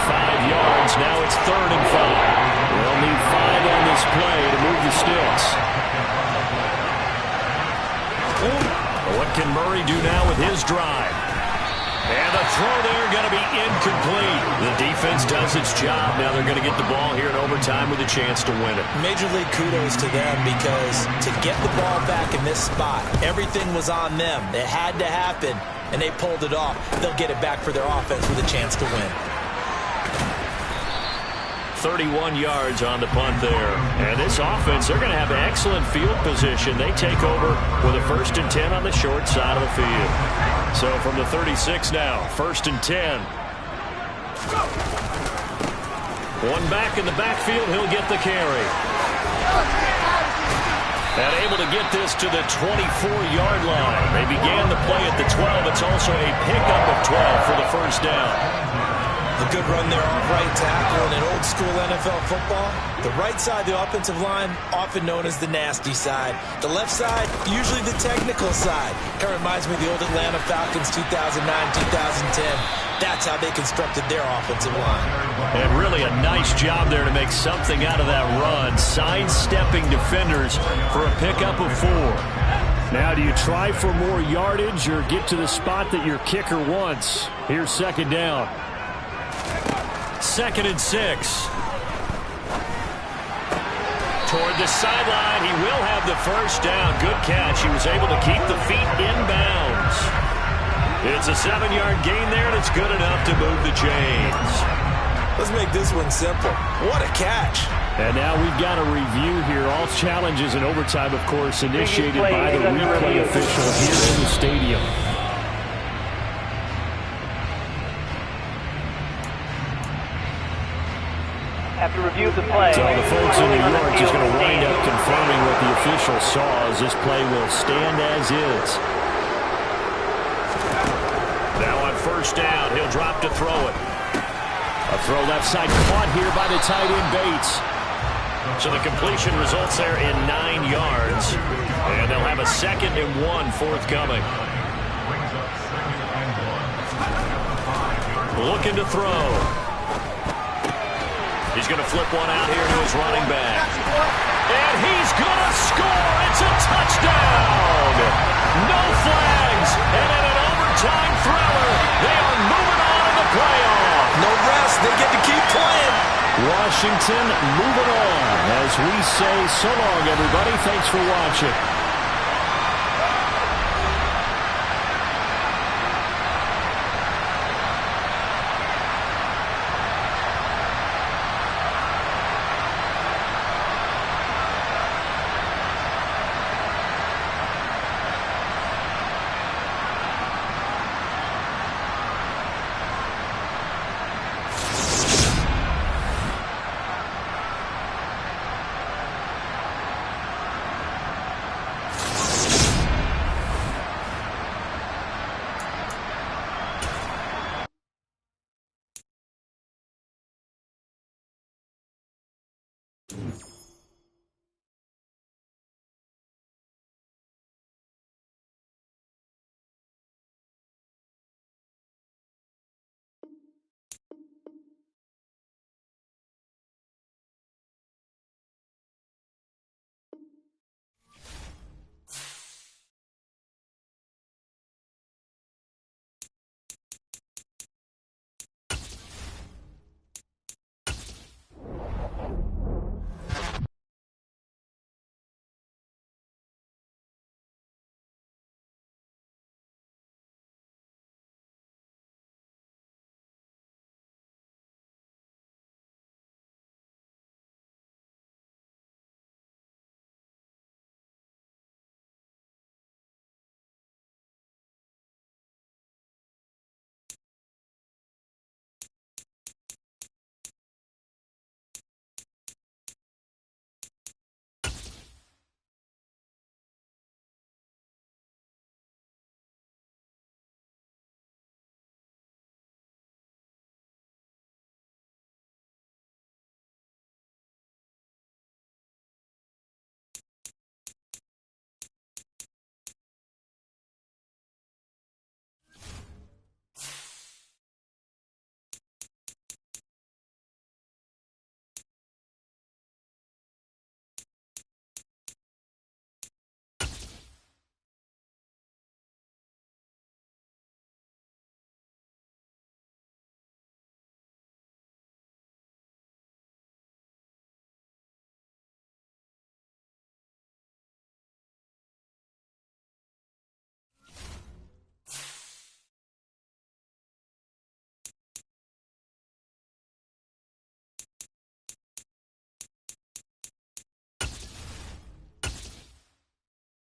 5 yards. Now it's 3rd and 5. They'll need 5 on this play to move the sticks. What can Murray do now with his drive? And the throw there going to be incomplete. The defense does its job. Now they're going to get the ball here in overtime with a chance to win it. Major league kudos to them because to get the ball back in this spot, everything was on them. It had to happen, and they pulled it off. They'll get it back for their offense with a chance to win. 31 yards on the punt there. And this offense, they're going to have excellent field position. They take over with a 1st and 10 on the short side of the field. So from the 36 now, 1st and 10. One back in the backfield, he'll get the carry. And able to get this to the 24-yard line. They began the play at the 12. It's also a pickup of 12 for the 1st down. A good run there off right tackle in an old-school NFL football. The right side, the offensive line, often known as the nasty side. The left side, usually the technical side. Kind of reminds me of the old Atlanta Falcons 2009, 2010. That's how they constructed their offensive line. And really a nice job there to make something out of that run. Sidestepping defenders for a pickup of 4. Now, do you try for more yardage or get to the spot that your kicker wants? Here's 2nd down. 2nd and 6. Toward the sideline, he will have the 1st down. Good catch. He was able to keep the feet in bounds. It's a 7-yard gain there, and it's good enough to move the chains. Let's make this one simple. What a catch. And now we've got a review here. All challenges in overtime, of course, initiated by the replay official here in the stadium. After review of the play, so the folks in New York just going to wind up confirming what the official saw as this play will stand as is. Now on 1st down, he'll drop to throw it. A throw left side caught here by the tight end Bates. So the completion results there in 9 yards. And they'll have a 2nd and 1 forthcoming. Looking to throw. He's going to flip one out here to his running back. And he's going to score. It's a touchdown. No flags. And in an overtime thriller, they are moving on to the playoff. No Washington moving on as we say so long, everybody. Thanks for watching.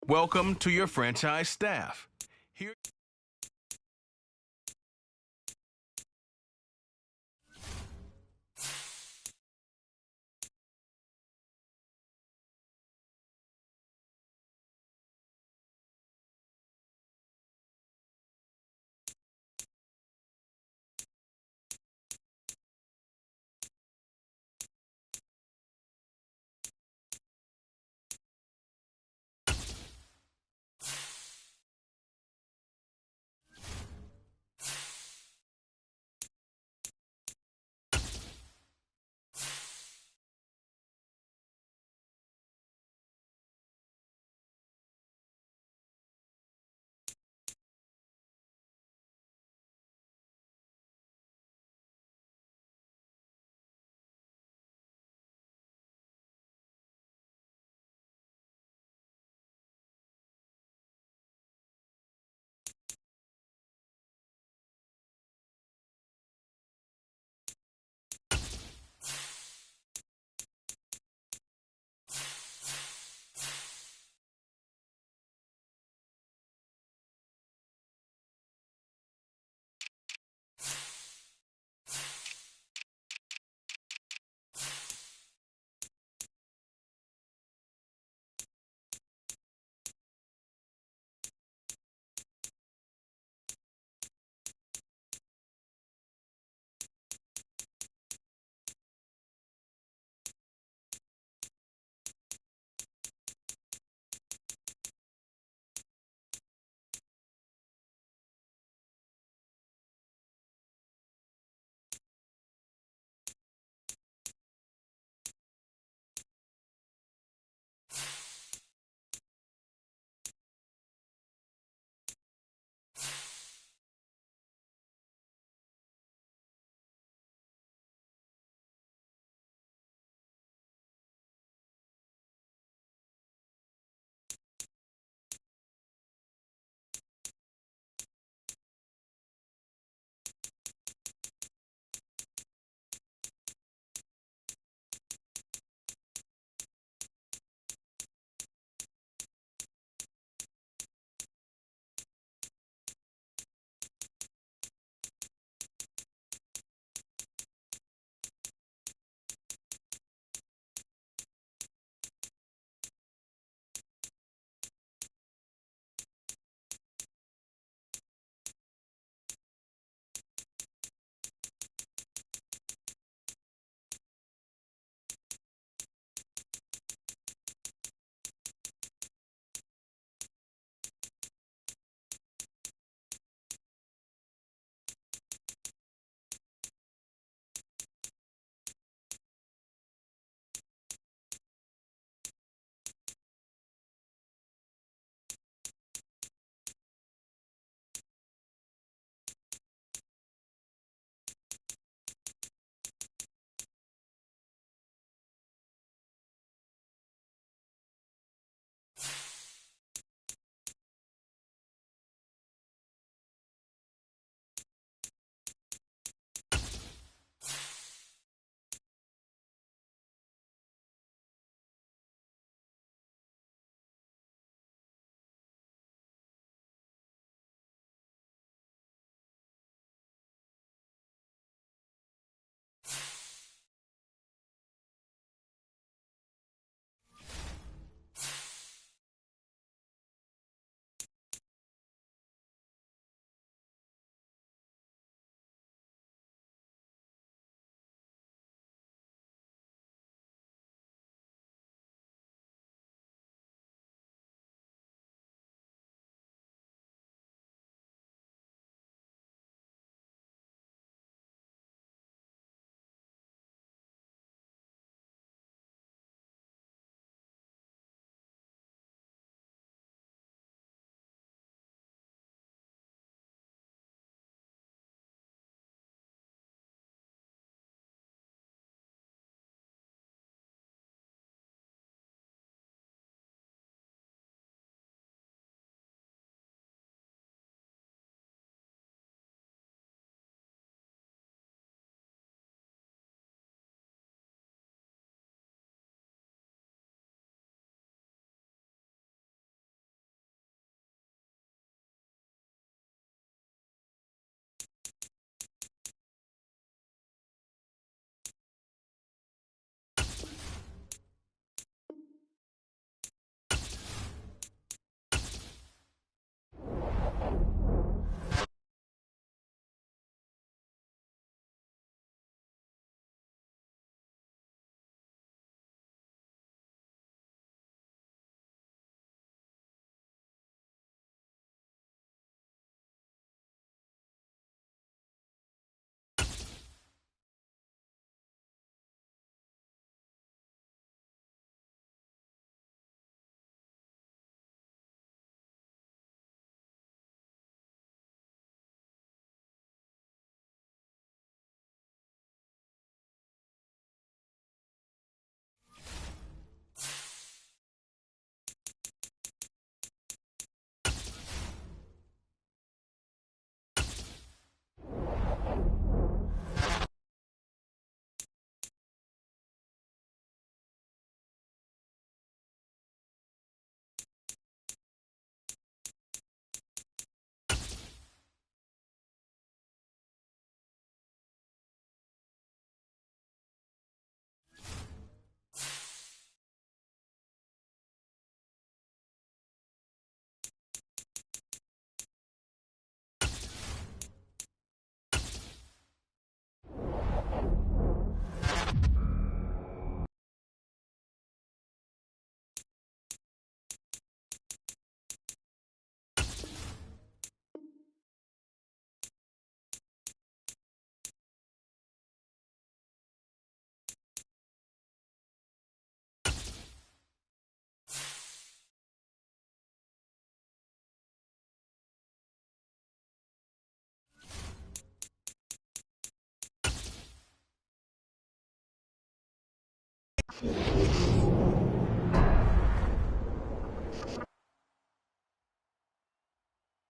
Welcome to your franchise staff. Here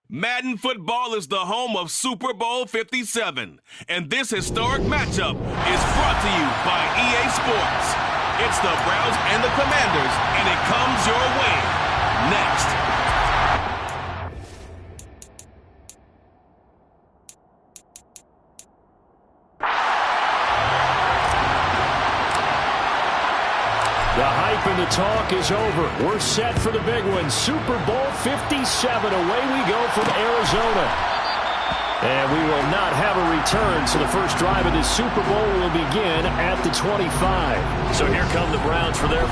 Madden Football is the home of Super Bowl 57, and this historic matchup is brought to you by EA Sports. It's the Browns and the Commanders, and it comes your way next. The hype and the talk is over. We're set for the big one. Super Bowl 57. Away we go from Arizona. And we will not have a return, so the first drive of this Super Bowl will begin at the 25. So here come the Browns for their...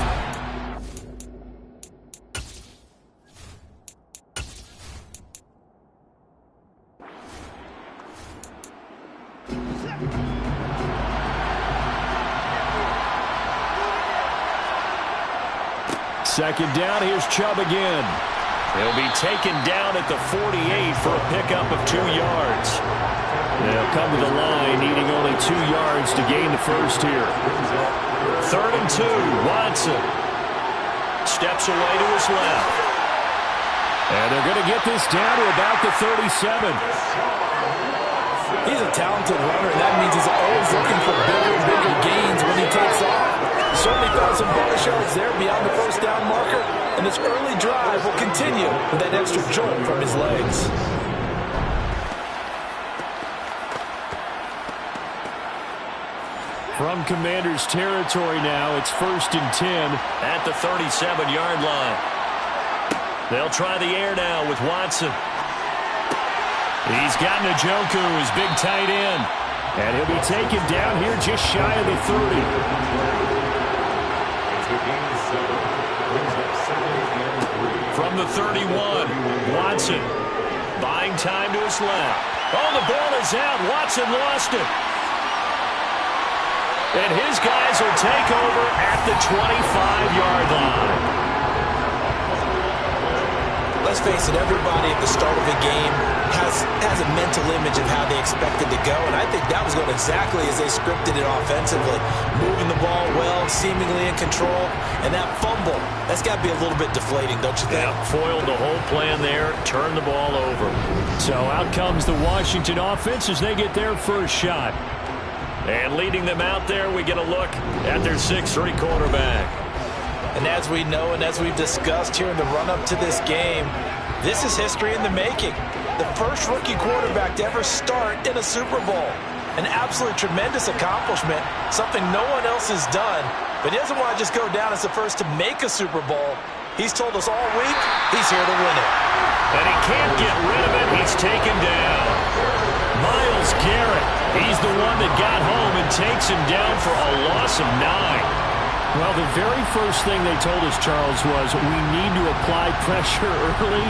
Second down, here's Chubb again. He'll be taken down at the 48 for a pickup of 2 yards. They'll come to the line, needing only 2 yards to gain the first here. 3rd and 2, Watson steps away to his left. And they're going to get this down to about the 37. He's a talented runner, and that means he's always looking for bigger and bigger gains when he takes off. Certainly found some bonus yards there beyond the first down marker, and this early drive will continue with that extra jolt from his legs. From Commanders territory now, it's 1st and 10 at the 37-yard line. They'll try the air now with Watson. He's got Njoku, his big tight end. And he'll be taken down here just shy of the 30. From the 31, Watson buying time to his left. Oh, the ball is out. Watson lost it. And his guys will take over at the 25-yard line. Let's face it, everybody at the start of the game has a mental image of how they expect it to go, and I think that was going exactly as they scripted it offensively. Moving the ball well, seemingly in control, and that fumble, that's got to be a little bit deflating, don't you think? Yeah, foiled the whole plan there, turned the ball over. So out comes the Washington offense as they get their first shot. And leading them out there, we get a look at their 6'3" quarterback. And as we know and as we've discussed here in the run-up to this game, this is history in the making. The first rookie quarterback to ever start in a Super Bowl. An absolutely tremendous accomplishment, something no one else has done. But he doesn't want to just go down as the first to make a Super Bowl. He's told us all week he's here to win it. And he can't get rid of it. He's taken down. Myles Garrett, he's the one that got home and takes him down for a loss of 9. Well, the very first thing they told us, Charles, was we need to apply pressure early,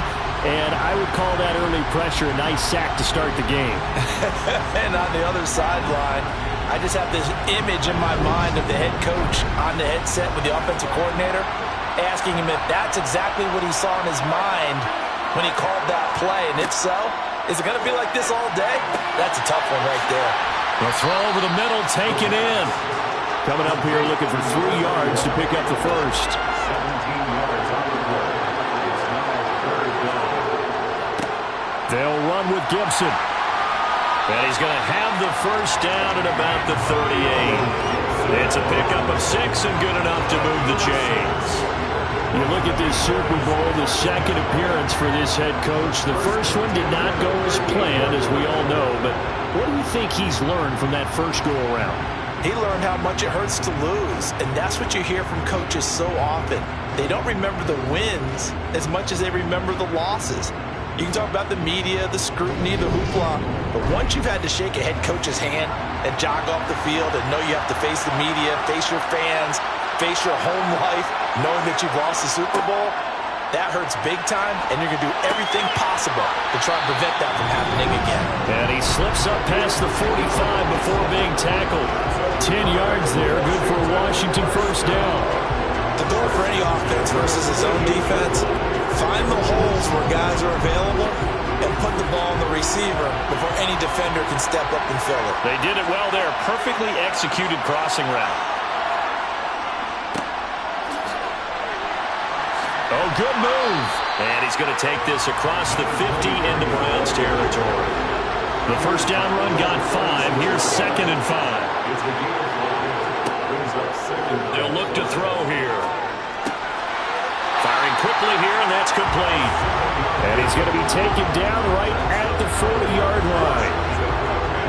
and I would call that early pressure a nice sack to start the game. And on the other sideline, I just have this image in my mind of the head coach on the headset with the offensive coordinator asking him if that's exactly what he saw in his mind when he called that play. And if so, is it going to be like this all day? That's a tough one right there. The throw over the middle, taken in. Coming up here looking for 3 yards to pick up the first. They'll run with Gibson. And he's going to have the first down at about the 38. It's a pickup of 6 and good enough to move the chains. You look at this Super Bowl, the second appearance for this head coach. The first one did not go as planned, as we all know. But what do you think he's learned from that first go-around? He learned how much it hurts to lose, and that's what you hear from coaches so often. They don't remember the wins as much as they remember the losses. You can talk about the media, the scrutiny, the hoopla, but once you've had to shake a head coach's hand and jog off the field and know you have to face the media, face your fans, face your home life, knowing that you've lost the Super Bowl, that hurts big time, and you're going to do everything possible to try and prevent that from happening again. And he slips up past the 45 before being tackled. 10 yards there, good for a Washington first down. The goal for any offense versus his own defense, find the holes where guys are available and put the ball on the receiver before any defender can step up and fill it. They did it well there. Perfectly executed crossing route. Oh, good move. And he's going to take this across the 50 into Browns territory. The first down run got 5. Here's 2nd and 5. They'll look to throw here. Firing quickly here, and that's complete. And he's going to be taken down right at the 40-yard line.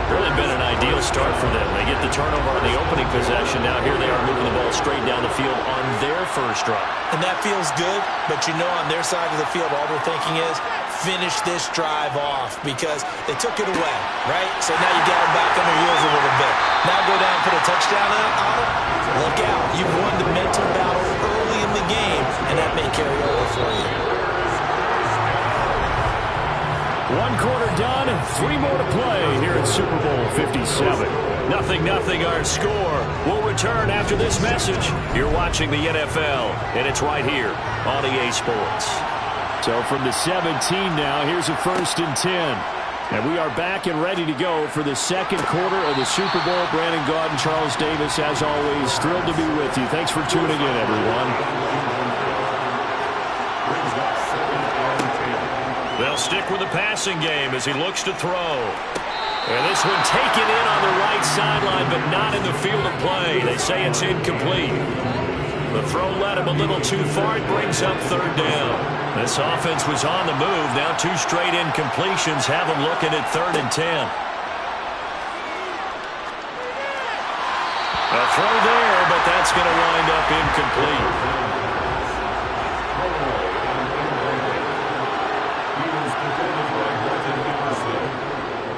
Really been an ideal start for them. They get the turnover on the opening possession. Now here they are moving the ball straight down the field on their first drive. And that feels good, but you know on their side of the field, all they're thinking is finish this drive off because they took it away, right? So now you got them back on their heels a little bit. Now go down and put a touchdown on it. Look out. You've won the mental battle early in the game, and that may carry over for you. 1 quarter done, 3 more to play here at Super Bowl 57. 0-0 our score. We'll return after this message. You're watching the NFL, and it's right here on EA Sports. So from the 17 now, here's a 1st and 10. And we are back and ready to go for the second quarter of the Super Bowl. Brandon Gaudin and Charles Davis, as always, thrilled to be with you. Thanks for tuning in, everyone. They'll stick with the passing game as he looks to throw. And this one taken in on the right sideline, but not in the field of play. They say it's incomplete. The throw led him a little too far. It brings up 3rd down. This offense was on the move. Now 2 straight incompletions have them looking at 3rd and 10. A throw there, but that's going to wind up incomplete.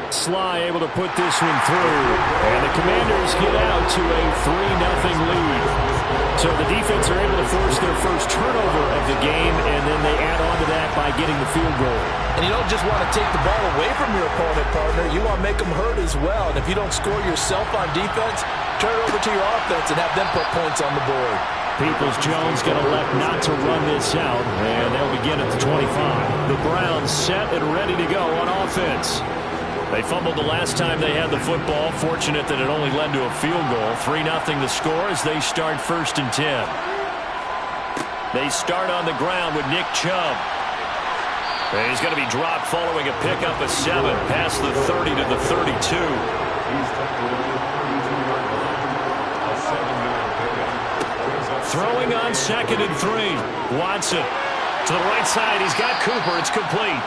Sly able to put this one through. And the Commanders get out to a 3-0 lead. So the defense are able to force their first turnover of the game, and then they add on to that by getting the field goal. And you don't just want to take the ball away from your opponent, partner. You want to make them hurt as well. And if you don't score yourself on defense, turn it over to your offense and have them put points on the board. Peoples-Jones going to elect not to run this out, and they'll begin at the 25. The Browns set and ready to go on offense. They fumbled the last time they had the football. Fortunate that it only led to a field goal. 3-0 the score as they start 1st and 10. They start on the ground with Nick Chubb. And he's going to be dropped following a pickup of 7 past the 30 to the 32. Throwing on 2nd and 3. Watson to the right side. He's got Cooper. It's complete.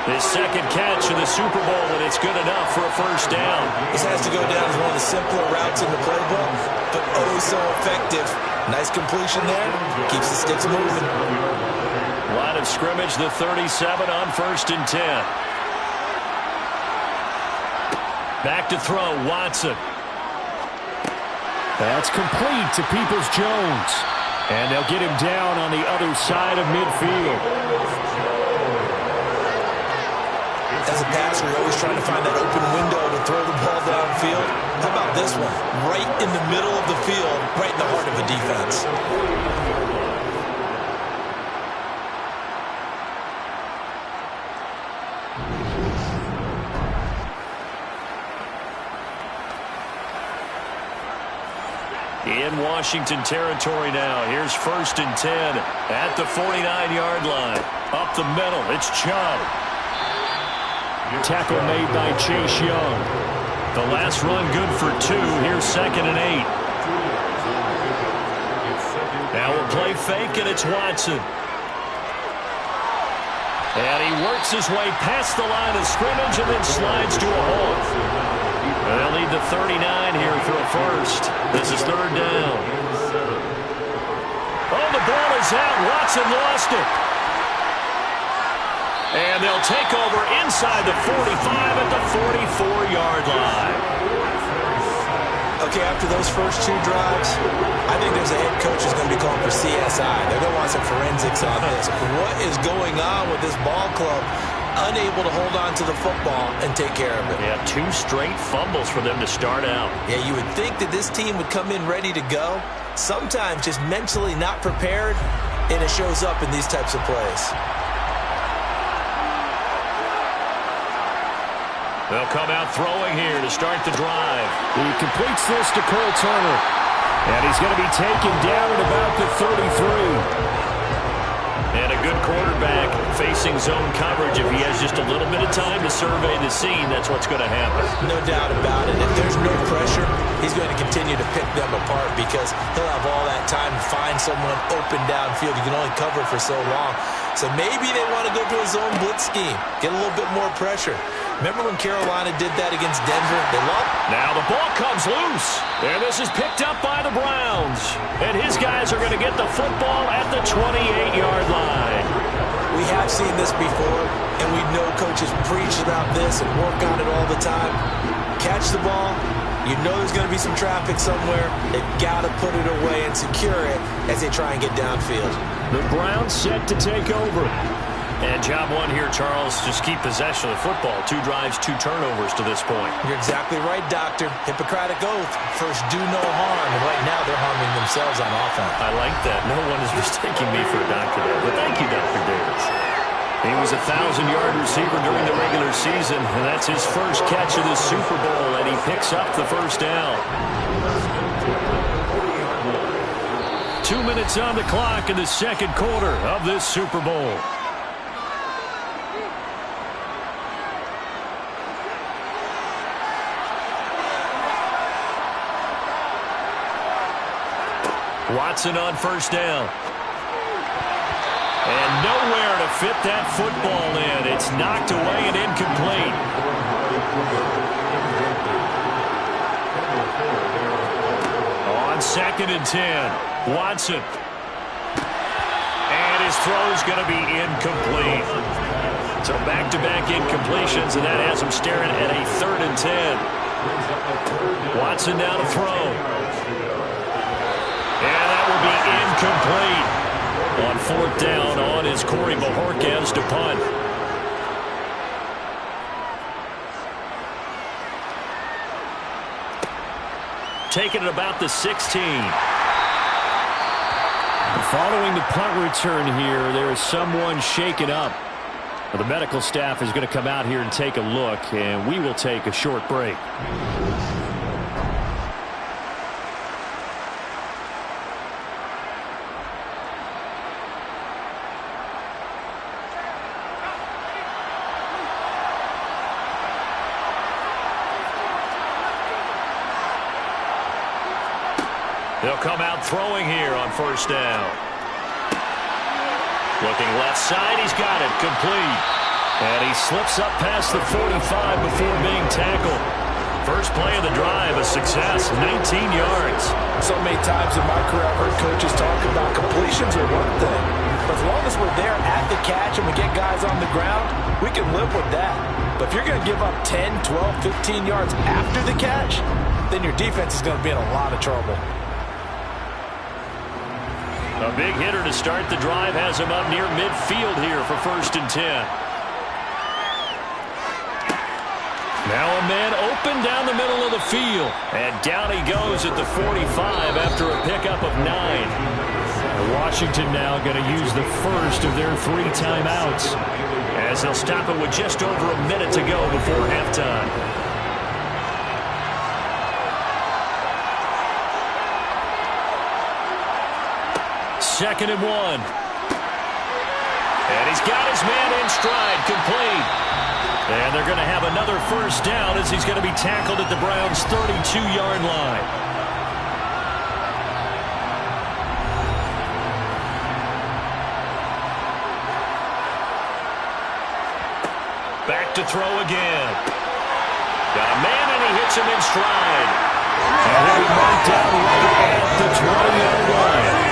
His second catch in the Super Bowl, and it's good enough for a 1st down. This has to go down as one of the simpler routes in the playbook, but oh so effective. Nice completion there. Keeps the sticks moving. Line of scrimmage, the 37 on 1st and 10. Back to throw, Watson. That's complete to Peoples-Jones. And they'll get him down on the other side of midfield. As a passer, you're always trying to find that open window to throw the ball downfield. How about this one? Right in the middle of the field, right in the heart of the defense. In Washington territory now. Here's 1st and 10 at the 49-yard line. Up the middle, it's Chubb. Tackle made by Chase Young. The last run good for 2. Here's 2nd and 8. Now we'll play fake, and it's Watson. And he works his way past the line of scrimmage and then slides to a halt. They'll need the 39 here for a 1st. This is 3rd down. Oh, the ball is out. Watson lost it. And they'll take over inside the 45 at the 44-yard line. Okay, after those first 2 drives, I think there's a head coach who's going to be calling for CSI. They're going to want some forensics on this. What is going on with this ball club? Unable to hold on to the football and take care of it. Yeah, 2 straight fumbles for them to start out. Yeah, you would think that this team would come in ready to go. Sometimes just mentally not prepared, and it shows up in these types of plays. They'll come out throwing here to start the drive. He completes this to Cole Turner. And he's going to be taken down at about the 33. quarterback facing zone coverage, if he has just a little bit of time to survey the scene, that's what's going to happen. No doubt about it. If there's no pressure, he's going to continue to pick them apart because he'll have all that time to find someone open downfield. You can only cover for so long. So maybe they want to go to a zone blitz scheme, get a little bit more pressure. Remember when Carolina did that against Denver? They lost. Now the ball comes loose, and this is picked up by the Browns. And his guys are going to get the football at the 28-yard line. We have seen this before, and we know coaches preach about this and work on it all the time. Catch the ball. You know there's going to be some traffic somewhere. They've got to put it away and secure it as they try and get downfield. The Browns set to take over. And job one here, Charles, just keep possession of the football. 2 drives, 2 turnovers to this point. You're exactly right, Doctor. Hippocratic oath. First, do no harm. And right now, they're harming themselves on offense. I like that. No one is mistaking me for a doctor there. But thank you, Dr. Davis. He was a 1,000-yard receiver during the regular season, and that's his first catch of the Super Bowl, and he picks up the first down. 2 minutes on the clock in the second quarter of this Super Bowl. Watson on first down. And nowhere to fit that football in. It's knocked away and incomplete. On 2nd and 10, Watson. And his throw's going to be incomplete. So back-to-back incompletions, and that has him staring at a 3rd and 10. Watson now to throw. And that will be incomplete. On 4th down, on is Corey Bojorquez to punt. Taking it about the 16. Following the punt return here, there is someone shaken up. The medical staff is going to come out here and take a look, and we will take a short break. They'll come out throwing here on first down. Looking left side, he's got it, complete. And he slips up past the 45 before being tackled. First play of the drive, a success, 19 yards. So many times in my career, I've heard coaches talk about completions are one thing. But as long as we're there at the catch and we get guys on the ground, we can live with that. But if you're going to give up 10, 12, 15 yards after the catch, then your defense is going to be in a lot of trouble. A big hitter to start the drive has him up near midfield here for 1st and 10. Now a man open down the middle of the field. And down he goes at the 45 after a pickup of 9. Washington now going to use the first of their 3 timeouts, as they'll stop it with just over a minute to go before halftime. Second and 1. And he's got his man in stride, complete. And they're going to have another first down as he's going to be tackled at the Browns' 32-yard line. Back to throw again. Got a man and he hits him in stride. And they're marked down right at the 20-yard line.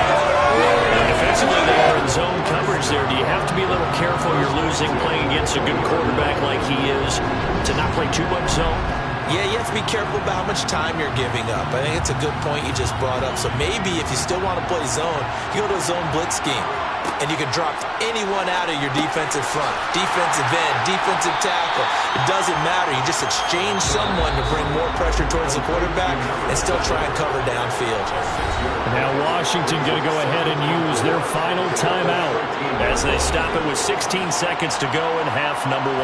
And defensively, they are in zone coverage there. Do you have to be a little careful you're losing playing against a good quarterback like he is to not play too much zone? Yeah, you have to be careful about how much time you're giving up. I think it's a good point you just brought up. So maybe if you still want to play zone, you go to a zone blitz scheme. And you can drop anyone out of your defensive front. Defensive end, defensive tackle. It doesn't matter. You just exchange someone to bring more pressure towards the quarterback and still try and cover downfield. Now Washington going to go ahead and use their final timeout as they stop it with 16 seconds to go in half number 1.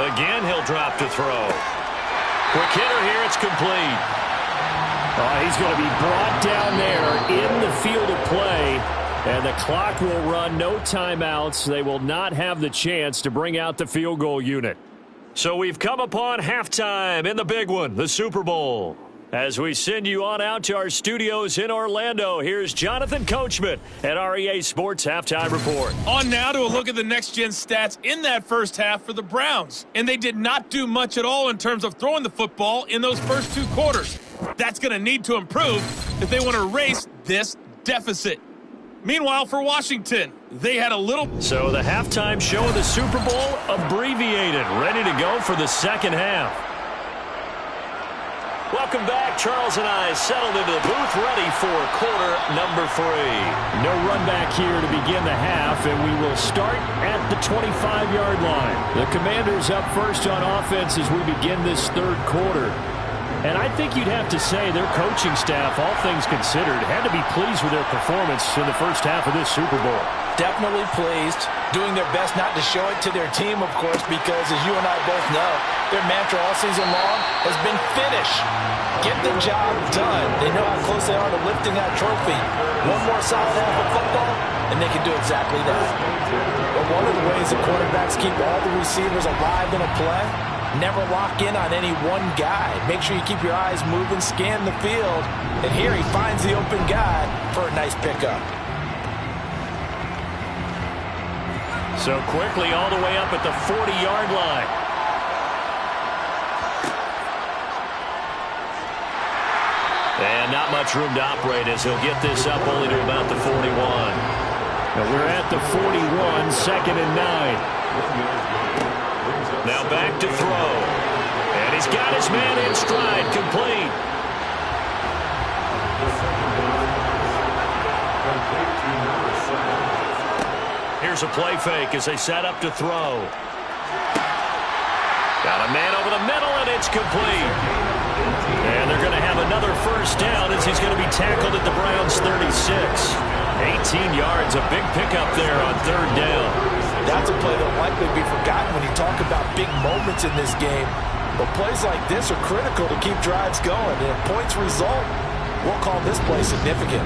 Again, he'll drop to throw. Quick hitter here, it's complete. He's going to be brought down there in the field of play, and the clock will run. No timeouts. They will not have the chance to bring out the field goal unit. So we've come upon halftime in the big one, the Super Bowl. As we send you on out to our studios in Orlando, here's Jonathan Coachman at our EA Sports Halftime Report. On now to a look at the next-gen stats in that first half for the Browns. And they did not do much at all in terms of throwing the football in those first two quarters. That's going to need to improve if they want to erase this deficit. Meanwhile, for Washington, they had a little... So the halftime show of the Super Bowl abbreviated, ready to go for the second half. Welcome back. Charles and I settled into the booth, ready for quarter number 3. No run back here to begin the half, and we will start at the 25-yard line. The Commanders up first on offense as we begin this third quarter. And I think you'd have to say their coaching staff, all things considered, had to be pleased with their performance in the first half of this Super Bowl. Definitely pleased, doing their best not to show it to their team, of course, because as you and I both know, their mantra all season long has been finish. Get the job done. They know how close they are to lifting that trophy. One more solid half of football, and they can do exactly that. But one of the ways the quarterbacks keep all the receivers alive in a play, never lock in on any one guy. Make sure you keep your eyes moving, scan the field, and here he finds the open guy for a nice pickup. So quickly all the way up at the 40-yard line. And not much room to operate as he'll get this up only to about the 41. Now we're at the 41, 2nd and 9. Now back to throw. And he's got his man in stride, complete. Here's a play fake as they set up to throw. Got a man over the middle, and it's complete. And they're going to have another first down as he's going to be tackled at the Browns' 36. 18 yards, a big pickup there on third down. That's a play that'll likely be forgotten when you talk about big moments in this game. But plays like this are critical to keep drives going. And if points result, we'll call this play significant.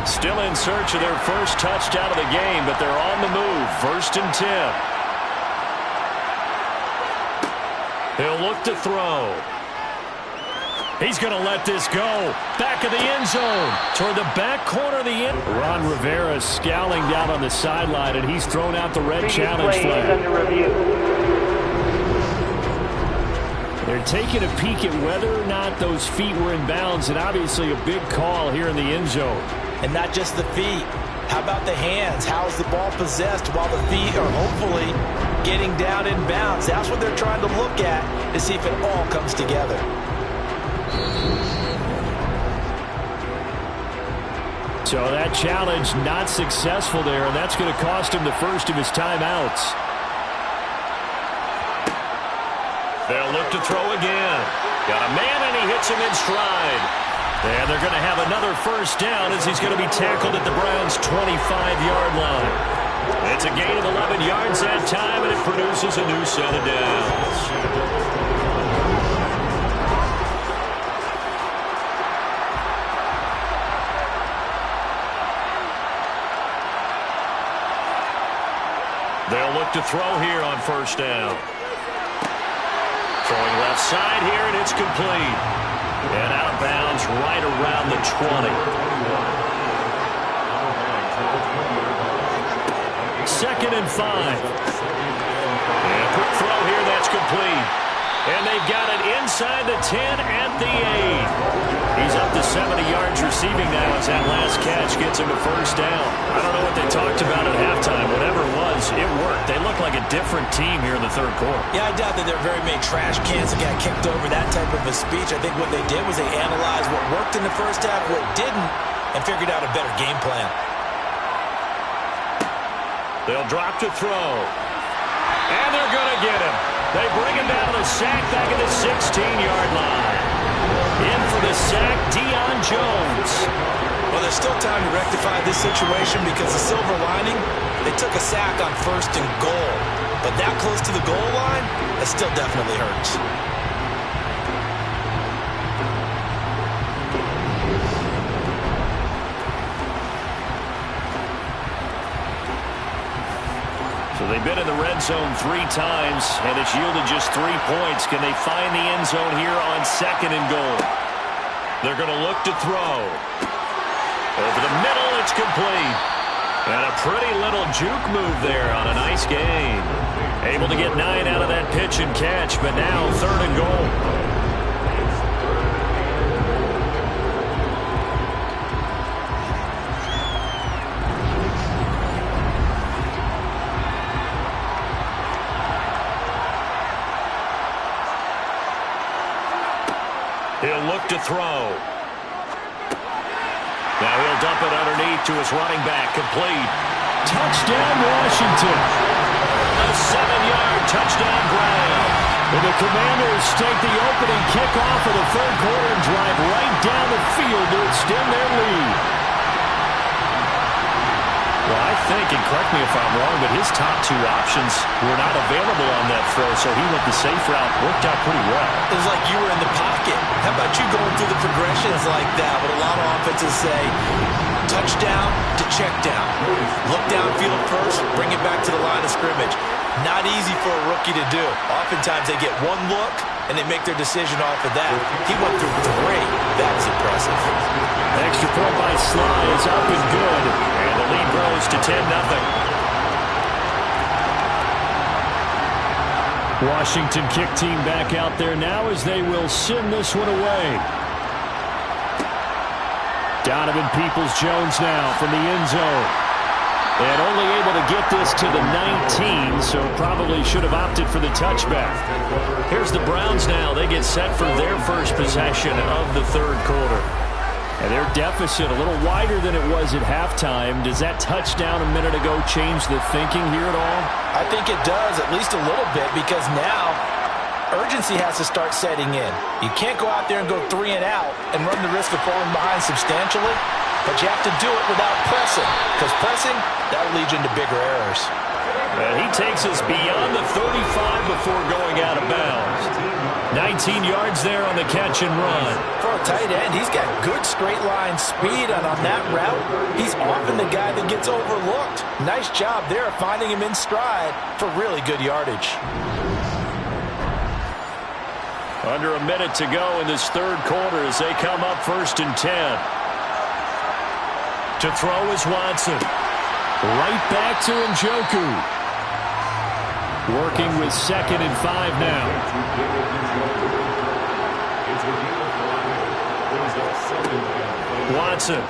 Still in search of their first touchdown of the game, but they're on the move. 1st and 10. He'll look to throw. He's going to let this go. Back of the end zone. Toward the back corner of the end. Ron Rivera scowling down on the sideline, and he's thrown out the red challenge flag. Under review. They're taking a peek at whether or not those feet were in bounds, and obviously a big call here in the end zone. And not just the feet. How about the hands? How is the ball possessed while the feet are hopefully getting down in bounds? That's what they're trying to look at to see if it all comes together. So that challenge not successful there, and that's going to cost him the first of his timeouts. They'll look to throw again. Got a man, and he hits him in stride. And they're going to have another first down as he's going to be tackled at the Browns' 25-yard line. It's a gain of 11 yards that time, and it produces a new set of downs. They'll look to throw here on first down. Throwing left side here, and it's complete. And out of bounds right around the 20. 2nd and 5. And a quick throw here, that's complete. And they've got it inside the 10 at the 8. He's up to 70 yards receiving now as that last catch gets him a first down. I don't know what they talked about at halftime. Whatever it was, it worked. They look like a different team here in the third quarter. Yeah, I doubt that there are very many trash cans that got kicked over, that type of a speech. I think what they did was they analyzed what worked in the first half, what didn't, and figured out a better game plan. They'll drop to throw. And they're going to get him. They bring him down to the sack back at the 16-yard line. In for the sack, Deion Jones. Well, there's still time to rectify this situation because the silver lining, they took a sack on 1st and goal. But that close to the goal line, that still definitely hurts. So they've been in the red zone 3 times, and it's yielded just 3 points. Can they find the end zone here on 2nd and goal? They're going to look to throw. Over the middle, it's complete. And a pretty little juke move there on a nice gain. Able to get 9 out of that pitch and catch, but now 3rd and goal. He'll look to throw. Now he'll dump it underneath to his running back. Complete. Touchdown, Washington. A 7-yard touchdown grab. And the Commanders take the opening kickoff of the 3rd quarter and drive right down the field to extend their lead. Well, I think, and correct me if I'm wrong, but his top 2 options were not available on that throw, so he went the safe route. Worked out pretty well. It was like you were in the pocket. How about you going through the progressions like that? But a lot of offenses say touchdown to check down. Look downfield first, bring it back to the line of scrimmage. Not easy for a rookie to do. Oftentimes they get 1 look and they make their decision off of that. He went through 3. That was impressive. Extra point by Sly is up and good. And the lead grows to 10-0. Washington kick team back out there now as they will send this one away. Donovan Peoples-Jones now from the end zone. And only able to get this to the 19, so probably should have opted for the touchback. Here's the Browns now. They get set for their first possession of the 3rd quarter. And their deficit a little wider than it was at halftime. Does that touchdown a minute ago change the thinking here at all? I think it does, at least a little bit, because now urgency has to start setting in. You can't go out there and go 3 and out and run the risk of falling behind substantially, but you have to do it without pressing, because pressing, that will lead you into bigger errors. And he takes us beyond the 35 before going out of bounds. 19 yards there on the catch and run. For a tight end, he's got good straight line speed, and on that route, he's often the guy that gets overlooked. Nice job there of finding him in stride for really good yardage. Under a minute to go in this 3rd quarter as they come up 1st and 10. To throw is Watson. Right back to Njoku. Working with 2nd and 5 now. Watson. And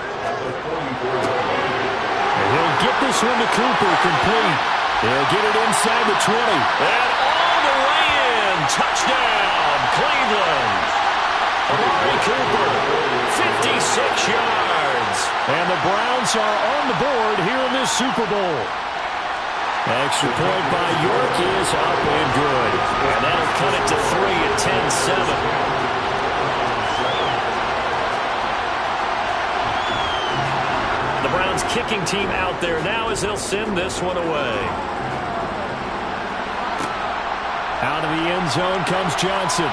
he'll get this one to Cooper, complete. He'll get it inside the 20. And all the way in. Touchdown, Cleveland. Amari Cooper, 56 yards. And the Browns are on the board here in this Super Bowl. Extra point by York is up and good. And that'll cut it to 3 at 10-7. The Browns kicking team out there now as they'll send this one away. Out of the end zone comes Johnson.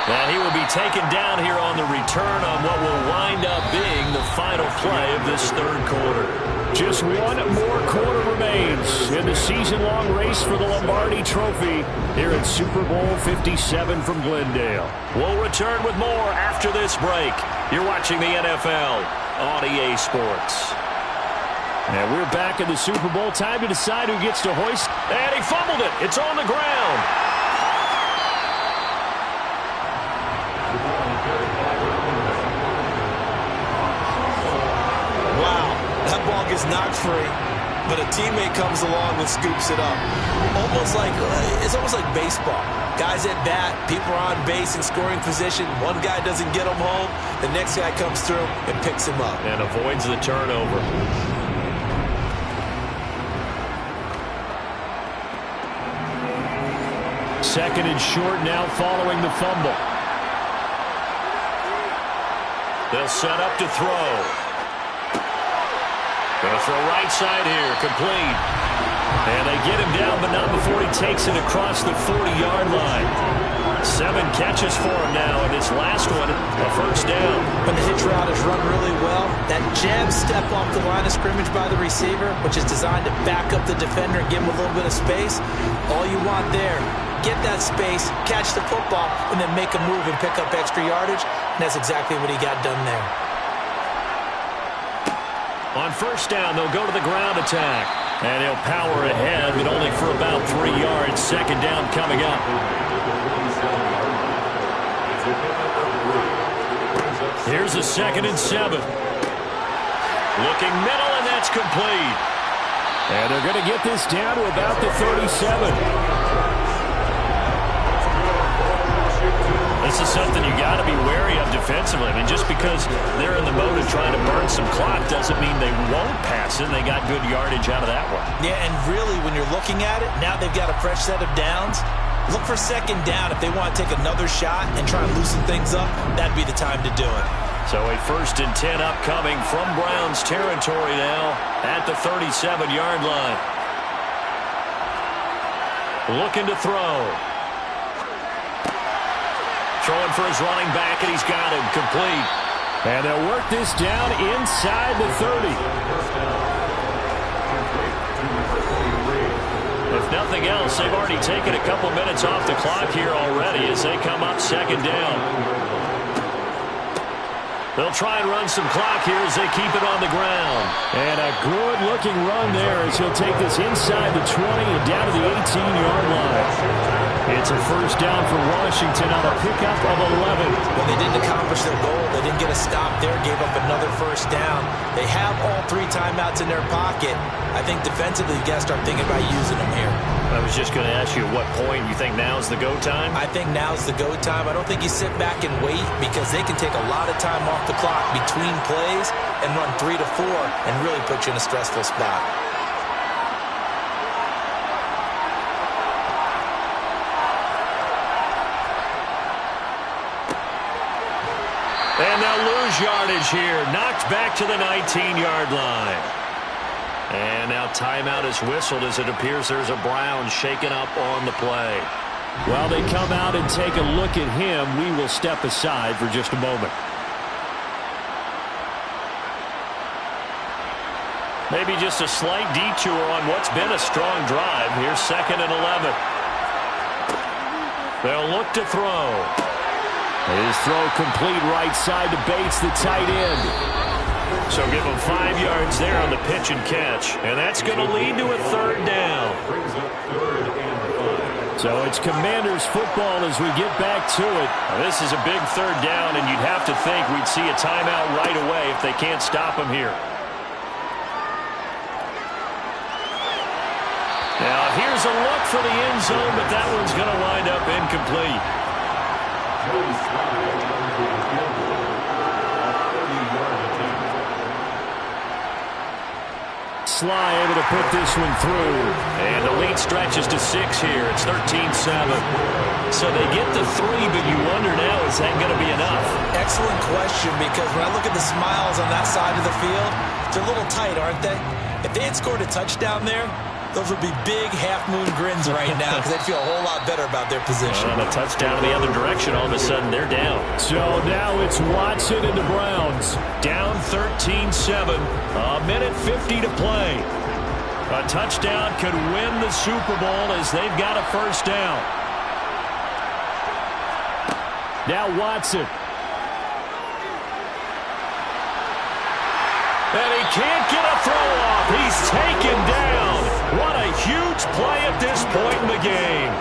And he will be taken down here on the return on what will wind up being the final play of this 3rd quarter. Just 1 more quarter remains in the season-long race for the Lombardi Trophy here at Super Bowl 57 from Glendale. We'll return with more after this break. You're watching the NFL on EA Sports. And we're back in the Super Bowl. Time to decide who gets to hoist. And he fumbled it. It's on the ground. Wow, that ball gets knocked free, but a teammate comes along and scoops it up. It's almost like baseball. Guys at bat, people are on base in scoring position. One guy doesn't get him home. The next guy comes through and picks him up. And avoids the turnover. Second and short now following the fumble. They'll set up to throw. Going to throw right side here. Complete. And they get him down, but not before he takes it across the 40-yard line. 7 catches for him now, and his last one, a first down. When the hitch route is run really well, that jab step off the line of scrimmage by the receiver, which is designed to back up the defender and give him a little bit of space, all you want there, get that space, catch the football, and then make a move and pick up extra yardage, and that's exactly what he got done there. On first down, they'll go to the ground attack. And he'll power ahead, but only for about 3 yards. Second down coming up. Here's a 2nd and 7. Looking middle, and that's complete. And they're going to get this down to about the 37. This is something you got to be wary of defensively. I mean, just because they're in the mode of trying to burn some clock doesn't mean they won't pass it. They got good yardage out of that one. Yeah, and really, when you're looking at it, now they've got a fresh set of downs. Look for second down. If they want to take another shot and try and loosen things up, that'd be the time to do it. So a 1st and 10 upcoming from Browns territory now at the 37-yard line. Looking to throw. Throwing for his running back, and he's got him complete. And they'll work this down inside the 30. If nothing else, they've already taken a couple minutes off the clock here already as they come up 2nd down. They'll try and run some clock here as they keep it on the ground. And a good-looking run there as he'll take this inside the 20 and down to the 18-yard line. It's a first down for Washington on a pickup of 11. Well, they didn't accomplish their goal. They didn't get a stop there, gave up another first down. They have all 3 timeouts in their pocket. I think defensively, you got to start thinking about using them here. I was just going to ask you at what point you think now's the go time? I think now's the go time. I don't think you sit back and wait because they can take a lot of time off the clock between plays and run 3 to 4 and really put you in a stressful spot. And they'll lose yardage here. Knocked back to the 19-yard line. And now timeout is whistled as it appears there's a Brown shaken up on the play. While they come out and take a look at him, we will step aside for just a moment. Maybe just a slight detour on what's been a strong drive. Here's 2nd and 11. They'll look to throw. His throw complete right side to Bates, the tight end. So give him 5 yards there on the pitch and catch. And that's going to lead to a 3rd down. So it's Commanders football as we get back to it. Now, this is a big 3rd down, and you'd have to think we'd see a timeout right away if they can't stop him here. Now, here's a look for the end zone, but that one's going to wind up incomplete. Sly able to put this one through. And the lead stretches to 6 here. It's 13-7. So they get the 3, but you wonder now, is that going to be enough? Excellent question, because when I look at the smiles on that side of the field, they're a little tight, aren't they? If they had scored a touchdown there, those would be big half-moon grins right now because they'd feel a whole lot better about their position. And a touchdown in the other direction, all of a sudden they're down. So now it's Watson and the Browns. Down 13-7. A minute 50 to play. A touchdown could win the Super Bowl as they've got a first down. Now Watson. And he can't get a throw off. He's taken down. What a huge play at this point in the game.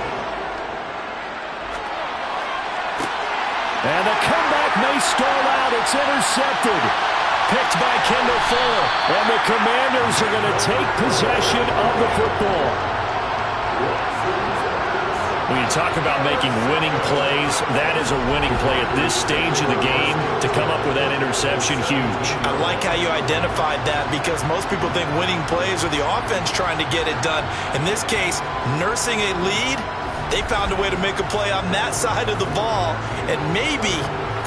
And the comeback may stall out. It's intercepted. Picked by Kendall Fuller. And the Commanders are going to take possession of the football. When you talk about making winning plays, that is a winning play at this stage of the game. To come up with that interception, huge. I like how you identified that because most people think winning plays are the offense trying to get it done. In this case, nursing a lead, they found a way to make a play on that side of the ball and maybe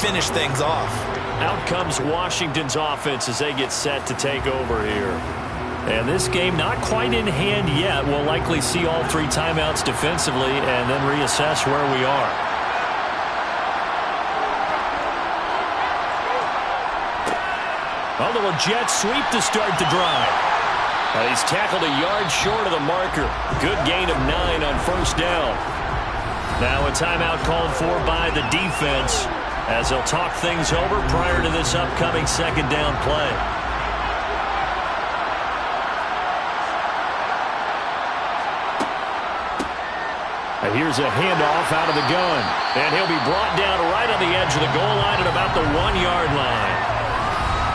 finish things off. Out comes Washington's offense as they get set to take over here. And this game not quite in hand yet. We'll likely see all 3 timeouts defensively and then reassess where we are. A little jet sweep to start the drive. He's tackled a yard short of the marker. Good gain of 9 on first down. Now a timeout called for by the defense as they'll talk things over prior to this upcoming second down play. And here's a handoff out of the gun. And he'll be brought down right on the edge of the goal line at about the 1-yard line.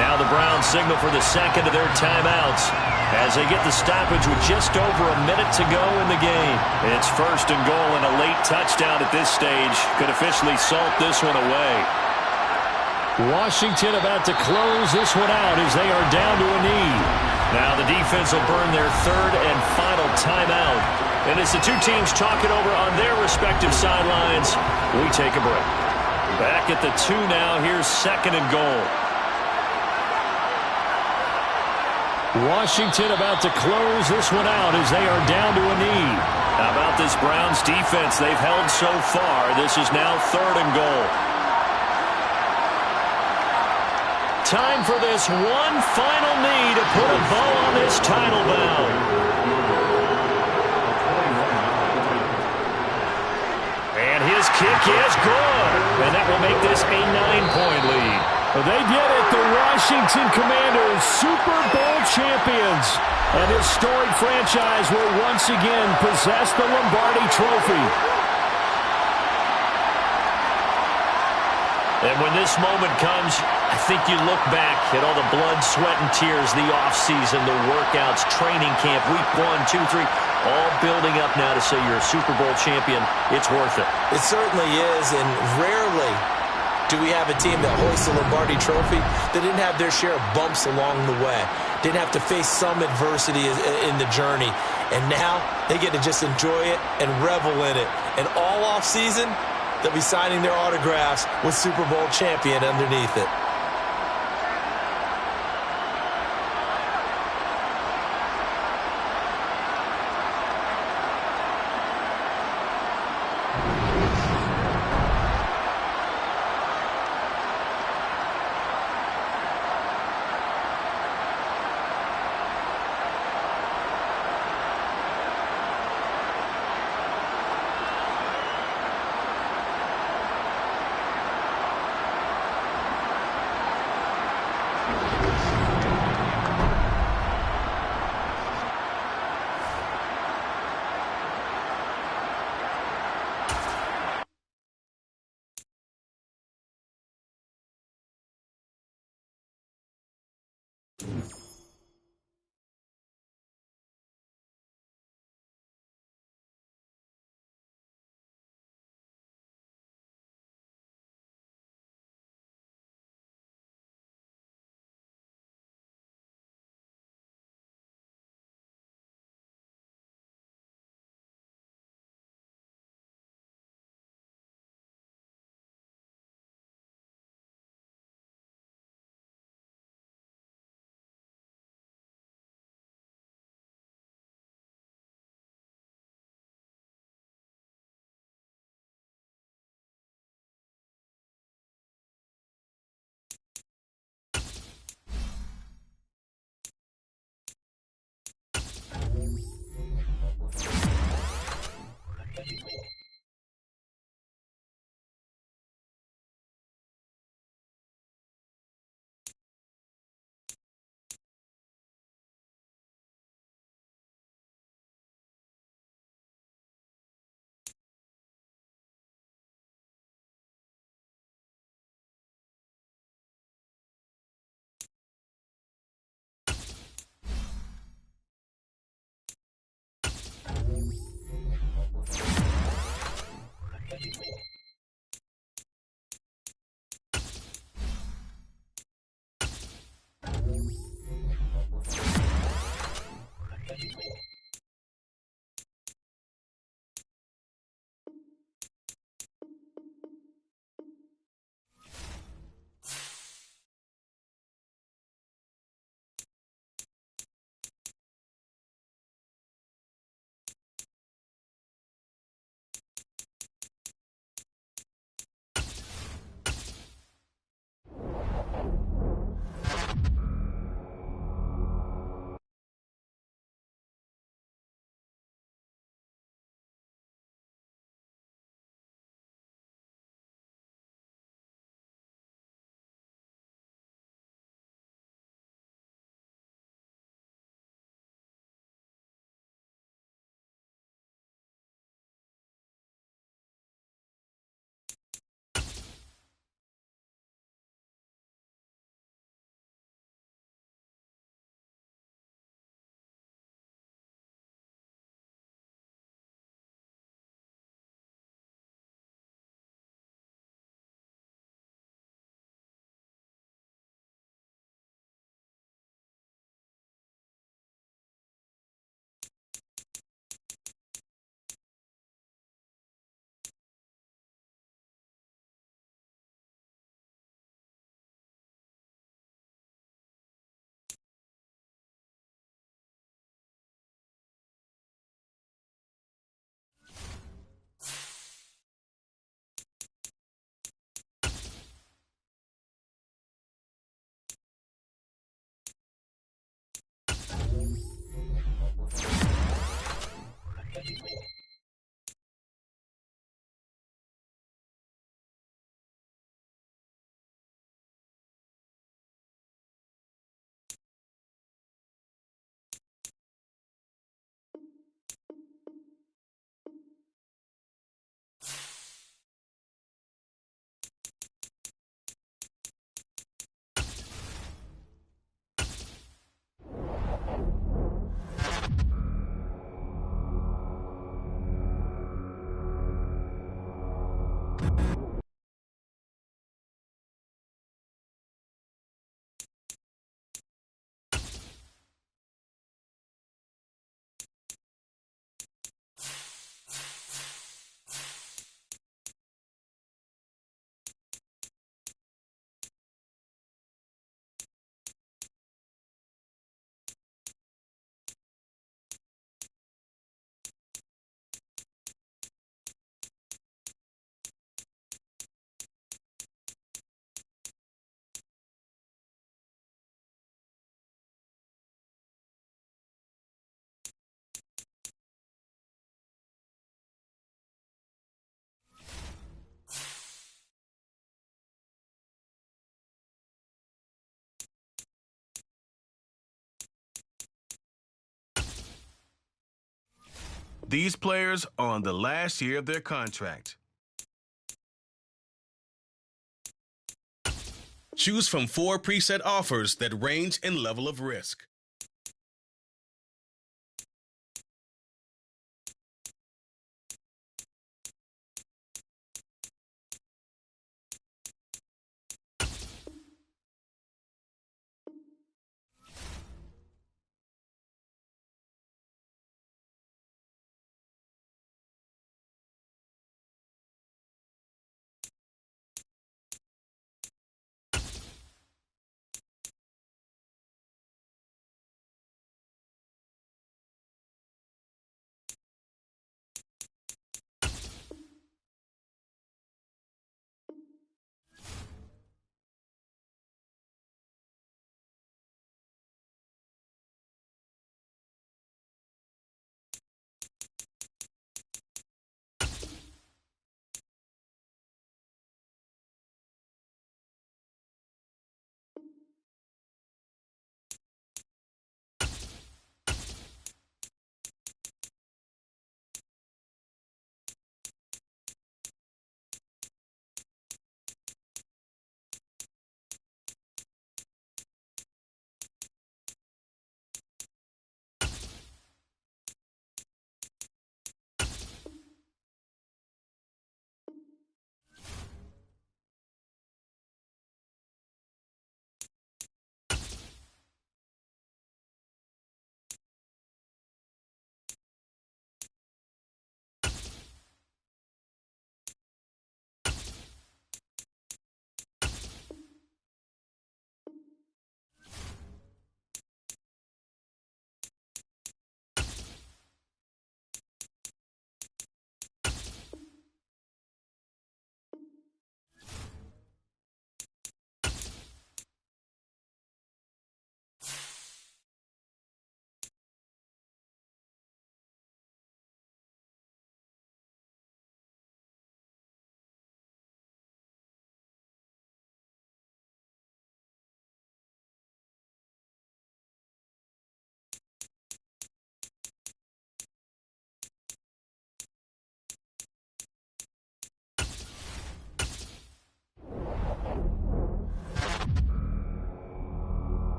Now the Browns signal for the second of their timeouts as they get the stoppage with just over a minute to go in the game. It's first and goal, and a late touchdown at this stage could officially salt this one away. Washington about to close this one out as they are down to a knee. Now the defense will burn their third and final timeout. And as the 2 teams talk it over on their respective sidelines, we take a break. Back at the 2 now. Here's second and goal. Washington about to close this one out as they are down to a knee. How about this Browns defense? They've held so far. This is now third and goal. Time for this one final knee to put a bow on this title bout. And his kick is good. And that will make this a 9-point lead. Well, they did it. The Washington Commanders, Super Bowl champions. An historic franchise will once again possess the Lombardi Trophy. And when this moment comes, I think you look back at all the blood, sweat, and tears, the offseason, the workouts, training camp, week 1, 2, 3, all building up now to say you're a Super Bowl champion. It's worth it. It certainly is, and rarely do we have a team that hoists the Lombardi Trophy that didn't have their share of bumps along the way, didn't have to face some adversity in the journey, and now they get to just enjoy it and revel in it. And all off season, they'll be signing their autographs with Super Bowl champion underneath it. These players are on the last year of their contract. Choose from 4 preset offers that range in level of risk.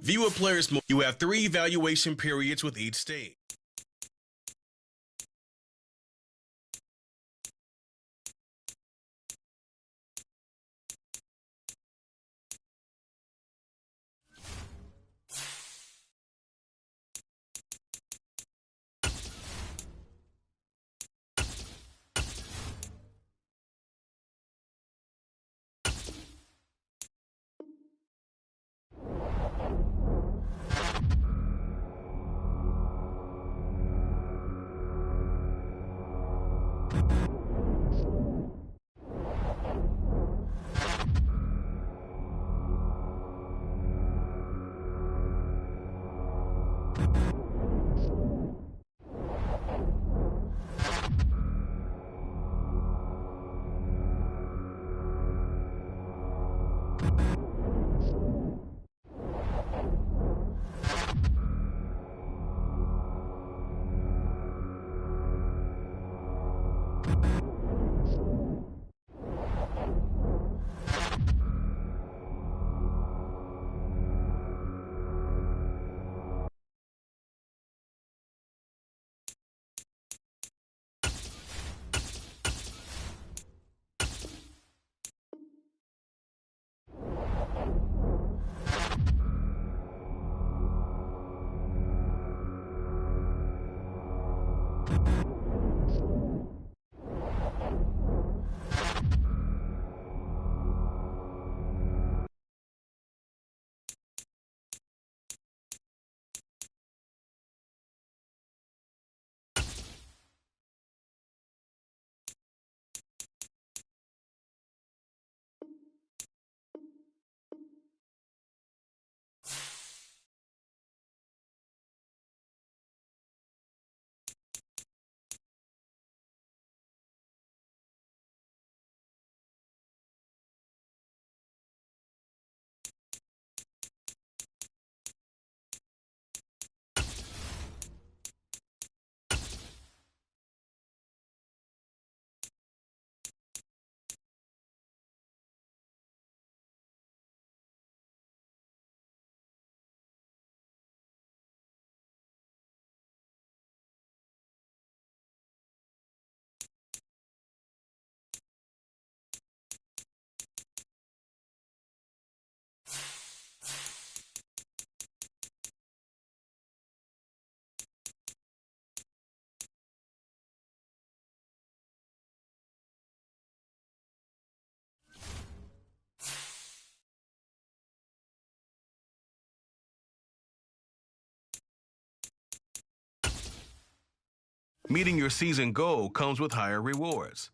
View a player's. You have 3 evaluation periods with each stage. Meeting your season goal comes with higher rewards.